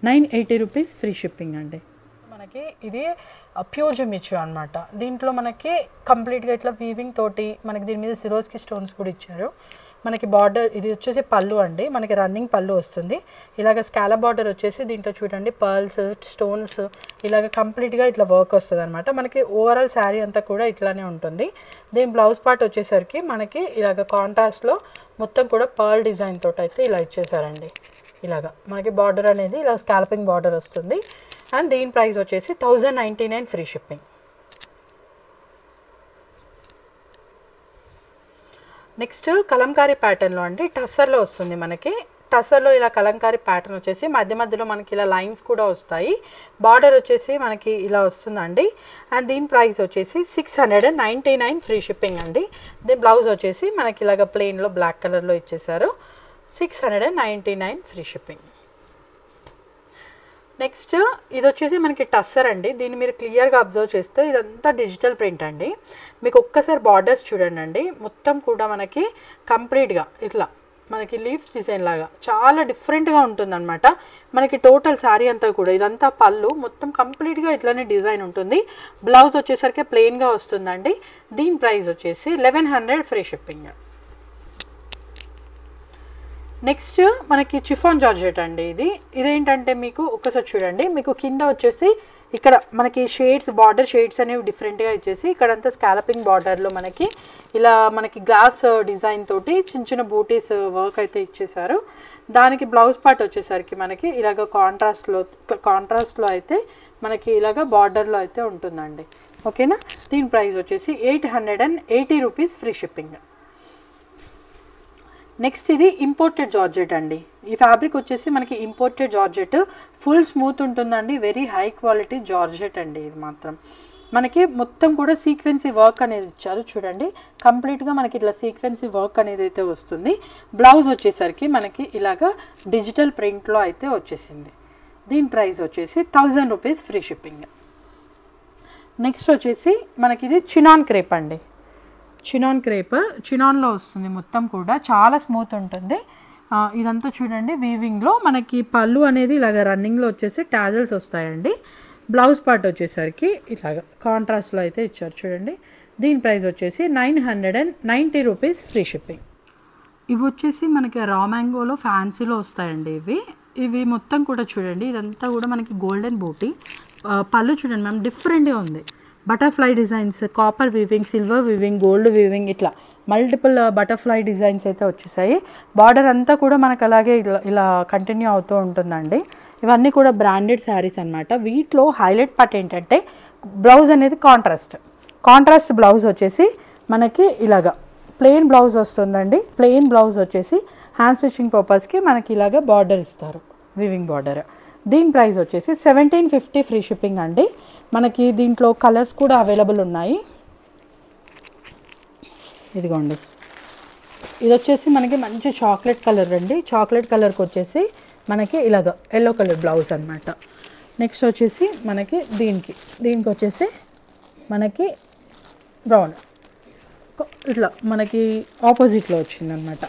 980 రూపీస్ ఫ్రీ షిప్పింగ్ అండి. మనకి ఇది ప్యూర్ జిమిచు అనమాట. దీంట్లో మనకి కంప్లీట్గా ఇట్లా వీవింగ్ తోటి మనకి దీని మీద సిరోస్కి స్టోన్స్ కూడా ఇచ్చారు. మనకి బార్డర్ ఇది వచ్చేసి పళ్ళు అండి, మనకి రన్నింగ్ పళ్ళు వస్తుంది. ఇలాగ స్కాలప్ బార్డర్ వచ్చేసి దీంట్లో చూడండి పర్ల్స్ స్టోన్స్ ఇలాగ కంప్లీట్గా ఇట్లా వర్క్ వస్తుంది అనమాట. మనకి ఓవరాల్ శారీ అంతా కూడా ఇట్లానే ఉంటుంది. దీని బ్లౌజ్ పార్ట్ వచ్చేసరికి మనకి ఇలాగ కాంట్రాస్ట్లో మొత్తం కూడా పర్ల్ డిజైన్ తోటి అయితే ఇలా ఇచ్చేసారండి. ఇలాగా మనకి బార్డర్ అనేది ఇలా స్కాల్పింగ్ బార్డర్ వస్తుంది. అండ్ దీని ప్రైస్ వచ్చేసి 1099 ఫ్రీ షిప్పింగ్. నెక్స్ట్ కలంకారీ ప్యాటర్న్లో అండి టస్సర్లో వస్తుంది. మనకి టస్సర్లో ఇలా కలంకారీ ప్యాటర్న్ వచ్చేసి మధ్య మధ్యలో మనకి ఇలా లైన్స్ కూడా వస్తాయి. బార్డర్ వచ్చేసి మనకి ఇలా వస్తుందండి. అండ్ దీని ప్రైస్ వచ్చేసి 699 ఫ్రీ షిప్పింగ్ అండి. దీని బ్లౌజ్ వచ్చేసి మనకి ఇలాగ ప్లెయిన్లో బ్లాక్ కలర్లో ఇచ్చేసారు. 699 ఫ్రీ షిప్పింగ్. నెక్స్ట్ ఇది వచ్చేసి మనకి టస్సర్ అండి. దీన్ని మీరు క్లియర్గా అబ్జర్వ్ చేస్తే ఇదంతా డిజిటల్ ప్రింట్ అండి. మీకు ఒక్కసారి బార్డర్స్ చూడండి అండి, మొత్తం కూడా మనకి కంప్లీట్గా ఇట్లా మనకి లీవ్స్ డిజైన్ లాగా చాలా డిఫరెంట్గా ఉంటుందన్నమాట. మనకి టోటల్ శారీ అంతా కూడా ఇదంతా పళ్ళు మొత్తం కంప్లీట్గా ఇట్లానే డిజైన్ ఉంటుంది. బ్లౌజ్ వచ్చేసరికి ప్లెయిన్గా వస్తుందండి. దీని ప్రైస్ వచ్చేసి 1100 ఫ్రీ షిప్పింగ్. నెక్స్ట్ మనకి చిఫాన్ జార్జెట్ అండి. ఇదేంటంటే మీకు ఒక్కసారి చూడండి, మీకు కింద వచ్చేసి ఇక్కడ మనకి షేడ్స్ బార్డర్ షేడ్స్ అనేవి డిఫరెంట్గా ఇచ్చేసి ఇక్కడంతా స్కాలపింగ్ బార్డర్లో మనకి ఇలా మనకి గ్లాస్ డిజైన్ తోటి చిన్న చిన్న బూటీస్ వర్క్ అయితే ఇచ్చేసారు. దానికి బ్లౌజ్ పార్ట్ వచ్చేసరికి మనకి ఇలాగ కాంట్రాస్ట్లో అయితే మనకి ఇలాగ బార్డర్లో అయితే ఉంటుందండి. ఓకేనా. దీని ప్రైస్ వచ్చేసి 880 రూపీస్ ఫ్రీ షిప్పింగ్. నెక్స్ట్ ఇది ఇంపోర్టెడ్ జార్జెట్ అండి. ఈ ఫ్యాబ్రిక్ వచ్చేసి మనకి ఇంపోర్టెడ్ జార్జెట్ ఫుల్ స్మూత్ ఉంటుందండి. వెరీ హై క్వాలిటీ జార్జెట్ అండి. ఇది మాత్రం మనకి మొత్తం కూడా సీక్వెన్సీ వర్క్ అనేది ఇచ్చారు. చూడండి కంప్లీట్గా మనకి ఇట్లా సీక్వెన్సీ వర్క్ అనేది అయితే వస్తుంది. బ్లౌజ్ వచ్చేసరికి మనకి ఇలాగా డిజిటల్ ప్రింట్లో అయితే వచ్చేసింది. దీని ప్రైస్ వచ్చేసి 1000 రూపీస్ ఫ్రీ షిప్పింగ్. నెక్స్ట్ వచ్చేసి మనకి ఇది చినాన్ క్రేప్ అండి. చినాన్ క్రేప్ చినాన్లో వస్తుంది. మొత్తం కూడా చాలా స్మూత్ ఉంటుంది. ఇదంతా చూడండి వీవింగ్లో మనకి పళ్ళు అనేది ఇలాగ రన్నింగ్లో వచ్చేసి టాజల్స్ వస్తాయండి. బ్లౌజ్ పార్ట్ వచ్చేసరికి ఇలాగ కాంట్రాస్ట్లో అయితే ఇచ్చారు చూడండి. దీని ప్రైస్ వచ్చేసి 990 రూపీస్ ఫ్రీ షిప్పింగ్. ఇవి వచ్చేసి మనకి రా మ్యాంగోలో ఫ్యాన్సీలో వస్తాయండి. ఇవి మొత్తం కూడా చూడండి ఇదంతా కూడా మనకి గోల్డెన్ బూటీ. పళ్ళు చూడండి మ్యామ్ డిఫరెంట్గా ఉంది. Butterfly designs, copper weaving, silver weaving, gold weaving ఇట్లా మల్టిపుల్ బటర్ఫ్లై డిజైన్స్ అయితే వచ్చేసాయి. బార్డర్ అంతా కూడా మనకు అలాగే ఇలా కంటిన్యూ అవుతూ ఉంటుందండి. ఇవన్నీ కూడా బ్రాండెడ్ శారీస్ అనమాట. వీటిలో హైలైట్ పార్ట్ ఏంటంటే బ్లౌజ్ అనేది కాంట్రాస్ట్ బ్లౌజ్ వచ్చేసి మనకి ఇలాగా ప్లెయిన్ బ్లౌజ్ వస్తుందండి. ప్లెయిన్ బ్లౌజ్ వచ్చేసి హ్యాండ్ స్టిచ్చింగ్ పర్పస్కి మనకి ఇలాగ బార్డర్ ఇస్తారు, వీవింగ్ బార్డర్. దీని ప్రైస్ వచ్చేసి 1750 ఫ్రీ షిప్పింగ్ అండి. మనకి దీంట్లో కలర్స్ కూడా అవైలబుల్ ఉన్నాయి. ఇదిగోండి ఇది వచ్చేసి మనకి మంచి చాక్లెట్ కలర్ అండి. చాక్లెట్ కలర్కి వచ్చేసి మనకి ఇలాగ ఎల్లో కలర్ బ్లౌజ్ అనమాట. నెక్స్ట్ వచ్చేసి మనకి దీనికి వచ్చేసి మనకి బ్రౌన్ ఇట్లా మనకి ఆపోజిట్లో వచ్చిందనమాట.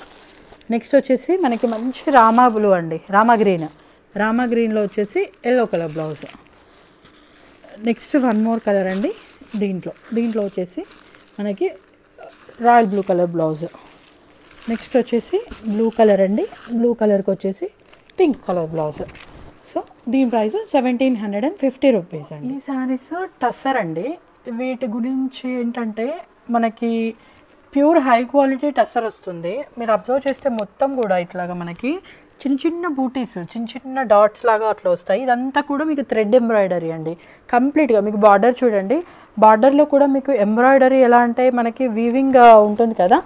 నెక్స్ట్ వచ్చేసి మనకి మంచి రామా బ్లూ అండి, రామా గ్రీన్లో వచ్చేసి yellow colour blouse. Next one more colour అండి. దీంట్లో వచ్చేసి మనకి royal blue colour blouse. Next వచ్చేసి బ్లూ కలర్ అండి. బ్లూ కలర్కి వచ్చేసి పింక్ కలర్ బ్లౌజ్. సో దీని ప్రైస్ 1750 రూపీస్ అండి. ఈ శారీస్ టస్సర్ అండి. వీటి గురించి ఏంటంటే మనకి ప్యూర్ హై క్వాలిటీ టస్సర్ వస్తుంది. మీరు అబ్జర్వ్ చేస్తే మొత్తం కూడా ఇట్లాగా మనకి చిన్న చిన్న బూటీస్, చిన్న డాట్స్ లాగా అట్లా వస్తాయి. ఇదంతా కూడా మీకు థ్రెడ్ ఎంబ్రాయిడరీ అండి. కంప్లీట్గా మీకు బార్డర్ చూడండి, బార్డర్లో కూడా మీకు ఎంబ్రాయిడరీ ఎలా అంటే మనకి వీవింగ్ ఉంటుంది కదా,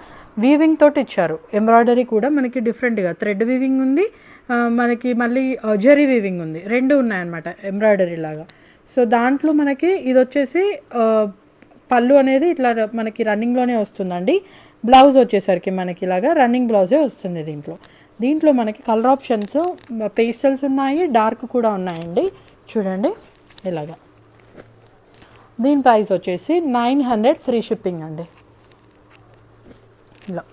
వీవింగ్ తోటి ఇచ్చారు. ఎంబ్రాయిడరీ కూడా మనకి డిఫరెంట్గా థ్రెడ్ వీవింగ్ ఉంది, మనకి మళ్ళీ జరీ వీవింగ్ ఉంది, రెండు ఉన్నాయన్నమాట ఎంబ్రాయిడరీ లాగా. సో దాంట్లో మనకి ఇది వచ్చేసి పళ్ళు అనేది ఇట్లా మనకి రన్నింగ్లోనే వస్తుందండి. బ్లౌజ్ వచ్చేసరికి మనకి ఇలాగా రన్నింగ్ బ్లౌజే వస్తుంది. దీంట్లో మనకి కలర్ ఆప్షన్స్ పేస్టల్స్ ఉన్నాయి, డార్క్ కూడా ఉన్నాయండి. చూడండి ఇలాగా. దీని ప్రైస్ వచ్చేసి 900 ఫ్రీ షిప్పింగ్ అండి. ఇలా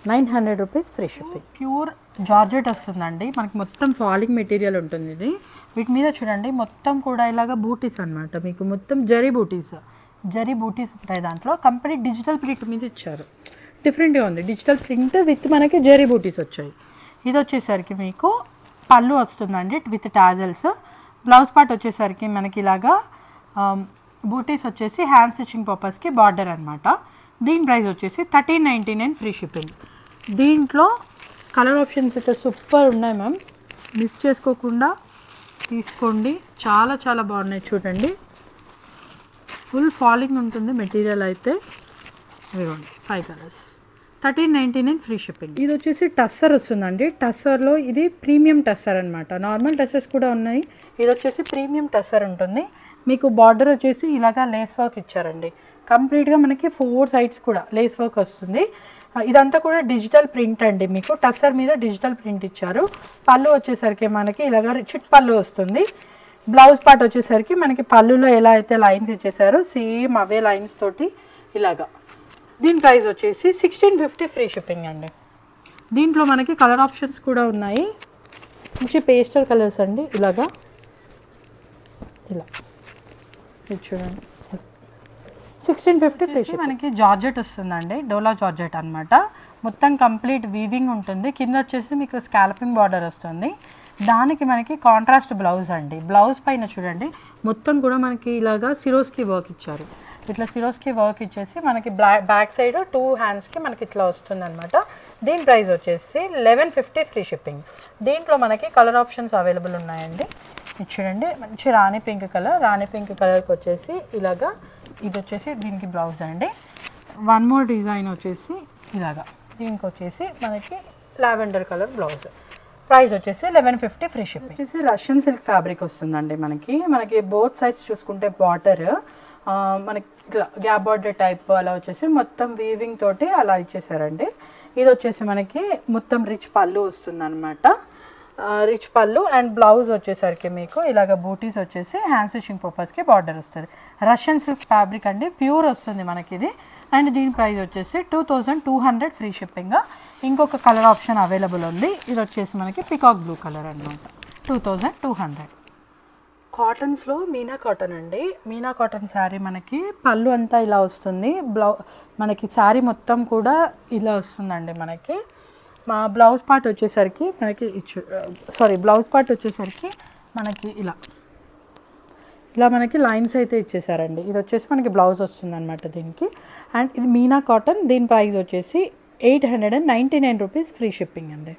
₹900 ఫ్రీ షిప్పింగ్. ప్యూర్ జార్జెట్ వస్తుందండి మనకి. మొత్తం ఫాలింగ్ మెటీరియల్ ఉంటుంది ఇది. వీటి మీద చూడండి మొత్తం కూడా ఇలాగ బూటీస్ అనమాట. మీకు మొత్తం జరీ బూటీస్ ఉంటాయి. దాంట్లో కంప్లీట్ డిజిటల్ ప్రింట్ మీద ఇచ్చారు. డిఫరెంట్గా ఉంది. డిజిటల్ ప్రింట్ విత్ మనకి జరీ బూటీస్ వచ్చాయి. ఇది వచ్చేసరికి మీకు పళ్ళు వస్తుందండి విత్ టాజల్స్. బ్లౌజ్ పార్ట్ వచ్చేసరికి మనకి ఇలాగా బూటీస్ వచ్చేసి హ్యాండ్ స్టిచ్చింగ్ పర్పస్కి బార్డర్ అనమాట. దీని ప్రైస్ వచ్చేసి 1399 ఫ్రీ షిప్పింగ్. దీంట్లో కలర్ ఆప్షన్స్ అయితే సూపర్ ఉన్నాయి మ్యామ్. మిస్ చేసుకోకుండా తీసుకోండి. చాలా చాలా బాగున్నాయి చూడండి. ఫుల్ ఫాలింగ్ ఉంటుంది మెటీరియల్ అయితే. ఇదిగోండి 5 కలర్స్, 1399 ఫ్రీ షిప్పింగ్. ఇది వచ్చేసి టస్సర్ వస్తుందండి. టస్సర్లో ఇది ప్రీమియం టస్సర్ అనమాట. నార్మల్ టస్సర్స్ కూడా ఉన్నాయి. ఇది వచ్చేసి ప్రీమియం టస్సర్ ఉంటుంది. మీకు బార్డర్ వచ్చేసి ఇలాగా లేస్ వర్క్ ఇచ్చారండి. కంప్లీట్గా మనకి 4 సైడ్స్ కూడా లేస్ వర్క్ వస్తుంది. ఇదంతా కూడా డిజిటల్ ప్రింట్ అండి. మీకు టస్సర్ మీద డిజిటల్ ప్రింట్ ఇచ్చారు. పళ్ళు వచ్చేసరికి మనకి ఇలాగ చిట్ పళ్ళు వస్తుంది. బ్లౌజ్ పార్ట్ వచ్చేసరికి మనకి పళ్ళులో ఎలా అయితే లైన్స్ ఇచ్చేసారో సేమ్ అవే లైన్స్ తోటి ఇలాగా. దీని ప్రైస్ వచ్చేసి 1650 ఫ్రీ షిప్పింగ్ అండి. దీంట్లో మనకి కలర్ ఆప్షన్స్ కూడా ఉన్నాయి. మంచి పేస్టల్ కలర్స్ అండి. ఇలాగా ఇలా ఇది చూడండి 1650 ఫ్రీ. మనకి జార్జెట్ వస్తుందండి. డోలా జార్జెట్ అనమాట. మొత్తం కంప్లీట్ వీవింగ్ ఉంటుంది. కింద వచ్చేసి మీకు స్కాల్పింగ్ బార్డర్ వస్తుంది. దానికి మనకి కాంట్రాస్ట్ బ్లౌజ్ అండి. బ్లౌజ్ పైన చూడండి మొత్తం కూడా మనకి ఇలాగా సిరోస్కి వర్క్ ఇచ్చారు. ఇట్లా సిరోస్కి వర్క్ ఇచ్చేసి మనకి బ్యాక్ సైడ్ 2 హ్యాండ్స్కి మనకి ఇట్లా వస్తుంది అనమాట. దీని ప్రైస్ వచ్చేసి 1150 ఫ్రీ షిప్పింగ్. దీంట్లో మనకి కలర్ ఆప్షన్స్ అవైలబుల్ ఉన్నాయండి. ఇది చూడండి మంచి రాణి పింక్ కలర్. రాణి పింక్ కలర్కి వచ్చేసి ఇలాగా ఇది వచ్చేసి దీనికి బ్లౌజ్ అండి. 1 మోర్ డిజైన్ వచ్చేసి ఇలాగా. దీనికి వచ్చేసి మనకి లావెండర్ కలర్ బ్లౌజ్. ప్రైస్ వచ్చేసి 1150 ఫ్రీ షిప్పింగ్. వచ్చేసి రష్యన్ సిల్క్ ఫ్యాబ్రిక్ వస్తుందండి. మనకి బోత్ సైడ్స్ చూసుకుంటే బార్డర్ మనకి ఇట్లా గ్యాప్ బార్డర్ టైప్ అలా వచ్చేసి మొత్తం వీవింగ్ తోటి అలా ఇచ్చేసారండి. ఇది వచ్చేసి మనకి మొత్తం రిచ్ పళ్ళు వస్తుంది అనమాట. రిచ్ పళ్ళు అండ్ బ్లౌజ్ వచ్చేసరికి మీకు ఇలాగ బూటీస్ వచ్చేసి హ్యాండ్ స్టిచ్చింగ్ పర్పస్కి బార్డర్ వస్తుంది. రష్యన్ సిల్క్ ఫ్యాబ్రిక్ అండి. ప్యూర్ వస్తుంది మనకి ఇది. అండ్ దీని ప్రైస్ వచ్చేసి 2200 ఫ్రీ షిప్పింగ్. ఇంకొక కలర్ ఆప్షన్ అవైలబుల్ ఉంది. ఇది వచ్చేసి మనకి పికాక్ బ్లూ కలర్ అనమాట. 2200. కాటన్స్లో మీనా కాటన్ అండి. మీనా కాటన్ శారీ మనకి పళ్ళు అంతా ఇలా వస్తుంది. మనకి శారీ మొత్తం కూడా ఇలా వస్తుందండి. మనకి మా బ్లౌజ్ పార్ట్ వచ్చేసరికి మనకి బ్లౌజ్ పార్ట్ వచ్చేసరికి మనకి ఇలా మనకి లైన్స్ అయితే ఇచ్చేసారండి. ఇది వచ్చేసి మనకి బ్లౌజ్ వస్తుంది అనమాట దీనికి. అండ్ ఇది మీనా కాటన్. దీని ప్రైస్ వచ్చేసి 899 రూపీస్ ఫ్రీ షిప్పింగ్ అండి.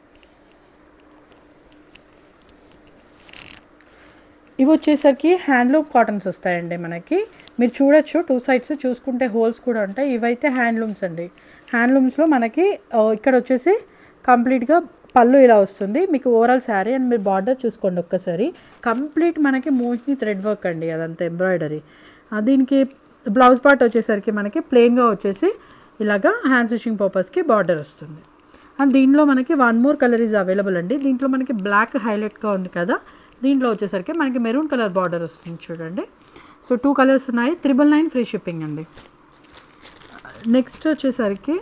ఇవి వచ్చేసరికి హ్యాండ్లూమ్ కాటన్స్ వస్తాయండి మనకి. మీరు చూడొచ్చు 2 సైడ్స్ చూసుకుంటే హోల్స్ కూడా ఉంటాయి. ఇవైతే హ్యాండ్లూమ్స్ అండి. హ్యాండ్లూమ్స్లో మనకి ఇక్కడ వచ్చేసి కంప్లీట్గా పళ్ళు ఇలా వస్తుంది మీకు ఓవరాల్ శారీ. అండ్ మీరు బార్డర్ చూసుకోండి ఒక్కసారి. కంప్లీట్ మనకి మోహిని థ్రెడ్ వర్క్ అండి. అదంతా ఎంబ్రాయిడరీ. దీనికి బ్లౌజ్ పార్ట్ వచ్చేసరికి మనకి ప్లెయిన్గా వచ్చేసి ఇలాగా హ్యాండ్ స్టిచ్చింగ్ పర్పస్కి బార్డర్ వస్తుంది. అండ్ దీనిలో మనకి 1 మోర్ కలర్ ఈజ్ అవైలబుల్ అండి. దీంట్లో మనకి బ్లాక్ హైలైట్గా ఉంది కదా. దీంట్లో వచ్చేసరికి మనకి మెరూన్ కలర్ బార్డర్ వస్తుంది చూడండి. సో 2 కలర్స్ ఉన్నాయి. 999 ఫ్రీ షిప్పింగ్ అండి. నెక్స్ట్ వచ్చేసరికి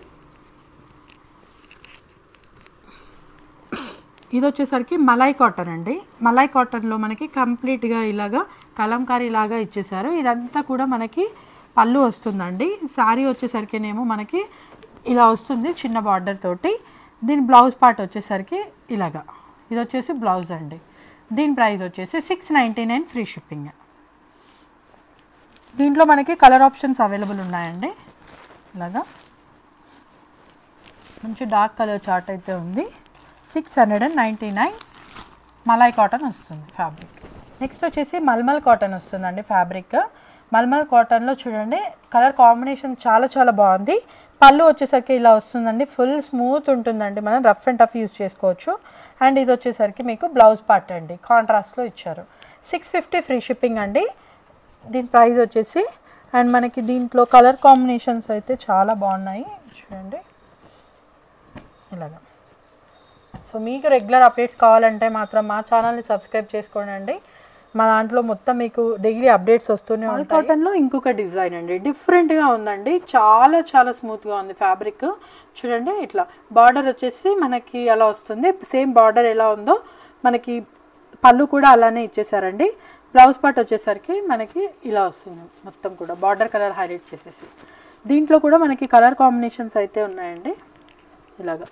ఇది వచ్చేసరికి మలై కాటన్ అండి. మలై కాటన్లో మనకి కంప్లీట్గా ఇలాగా కలంకారీ లాగా ఇచ్చేసారు. ఇదంతా కూడా మనకి పళ్ళు వస్తుందండి. శారీ వచ్చేసరికినేమో మనకి ఇలా వస్తుంది చిన్న బార్డర్ తోటి. దీని బ్లౌజ్ పార్ట్ వచ్చేసరికి ఇలాగా. ఇది వచ్చేసి బ్లౌజ్ అండి. దీని ప్రైస్ వచ్చేసి 699 ఫ్రీ షిప్పింగ్. దీంట్లో మనకి కలర్ ఆప్షన్స్ అవైలబుల్ ఉన్నాయండి. ఇలాగా మంచి డార్క్ కలర్ చార్ట్ అయితే ఉంది. 699 మలై కాటన్ వస్తుంది ఫ్యాబ్రిక్. నెక్స్ట్ వచ్చేసి మల్మల్ కాటన్ వస్తుందండి ఫ్యాబ్రిక్. మల్మల్ కాటన్లో చూడండి కలర్ కాంబినేషన్ చాలా చాలా బాగుంది. పళ్ళు వచ్చేసరికి ఇలా వస్తుందండి, ఫుల్ స్మూత్ ఉంటుందండి, మనం రఫ్ అండ్ టఫ్ యూస్ చేసుకోవచ్చు. అండ్ ఇది వచ్చేసరికి మీకు బ్లౌజ్ పార్ట్ అండి, కాంట్రాస్ట్లో ఇచ్చారు. 650 ఫ్రీ షిప్పింగ్ అండి దీని ప్రైస్ వచ్చేసి. అండ్ మనకి దీంట్లో కలర్ కాంబినేషన్స్ అయితే చాలా బాగున్నాయి చూడండి ఇలాగా. సో మీకు రెగ్యులర్ అప్డేట్స్ కావాలంటే మాత్రం మా ఛానల్ని సబ్స్క్రైబ్ చేసుకోండి. మా దాంట్లో మొత్తం మీకు డైలీ అప్డేట్స్ వస్తూనే ఉంటాయి. కాటన్లో ఇంకొక డిజైన్ అండి, డిఫరెంట్గా ఉందండి, చాలా చాలా స్మూత్గా ఉంది ఫ్యాబ్రిక్. చూడండి ఇట్లా బార్డర్ వచ్చేసి మనకి అలా వస్తుంది, సేమ్ బార్డర్ ఎలా ఉందో మనకి పళ్ళు కూడా అలానే ఇచ్చేసారండి. బ్లౌజ్ పార్ట్ వచ్చేసరికి మనకి ఇలా వస్తుంది, మొత్తం కూడా బార్డర్ కలర్ హైలైట్ చేసేసి. దీంట్లో కూడా మనకి కలర్ కాంబినేషన్స్ అయితే ఉన్నాయండి ఇలాగా.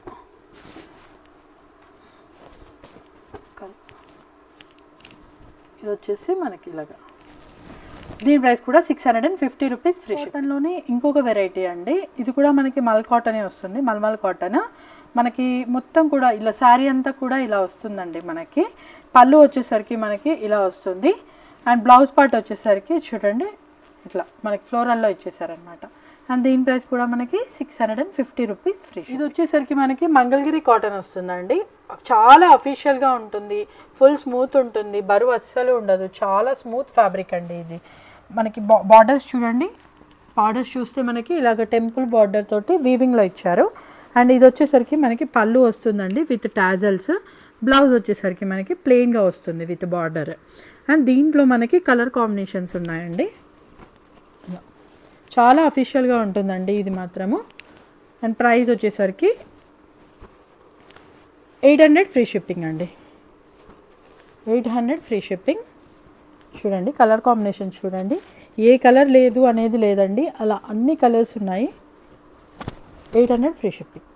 ఇది వచ్చేసి మనకి ఇలాగా, దీని ప్రైస్ కూడా 650 రూపీస్ ఫ్రీ. కాటన్లోనే ఇంకొక వెరైటీ అండి, ఇది కూడా మనకి మల్ కాటనే వస్తుంది, మల్మల్ కాటన్. మనకి మొత్తం కూడా ఇలా శారీ అంతా కూడా ఇలా వస్తుందండి. మనకి పళ్ళు వచ్చేసరికి మనకి ఇలా వస్తుంది. అండ్ బ్లౌజ్ పార్ట్ వచ్చేసరికి చూడండి ఇట్లా మనకి ఫ్లోరల్లో ఇచ్చేసారనమాట. అండ్ దీని ప్రైస్ కూడా మనకి 650 రూపీస్ ఫ్రీ. ఇది వచ్చేసరికి మనకి మంగళగిరి కాటన్ వస్తుందండి, చాలా అఫీషియల్గా ఉంటుంది, ఫుల్ స్మూత్ ఉంటుంది, బరువు అస్సలు ఉండదు, చాలా స్మూత్ ఫ్యాబ్రిక్ అండి ఇది. మనకి బార్డర్స్ చూడండి, బార్డర్స్ చూస్తే మనకి ఇలాగ టెంపుల్ బార్డర్ తోటి వీవింగ్లో ఇచ్చారు. అండ్ ఇది వచ్చేసరికి మనకి పళ్ళు వస్తుందండి విత్ టాజల్స్. బ్లౌజ్ వచ్చేసరికి మనకి ప్లెయిన్గా వస్తుంది విత్ బార్డర్. అండ్ దీంట్లో మనకి కలర్ కాంబినేషన్స్ ఉన్నాయండి, చాలా అఫీషియల్గా ఉంటుందండి ఇది మాత్రము. అండ్ ప్రైస్ వచ్చేసరికి 800 ఫ్రీ షిప్పింగ్ అండి, 800 ఫ్రీ షిప్పింగ్. చూడండి కలర్ కాంబినేషన్ చూడండి, ఏ కలర్ లేదు అనేది లేదండి, అలా అన్ని కలర్స్ ఉన్నాయి. 800 ఫ్రీ షిప్పింగ్.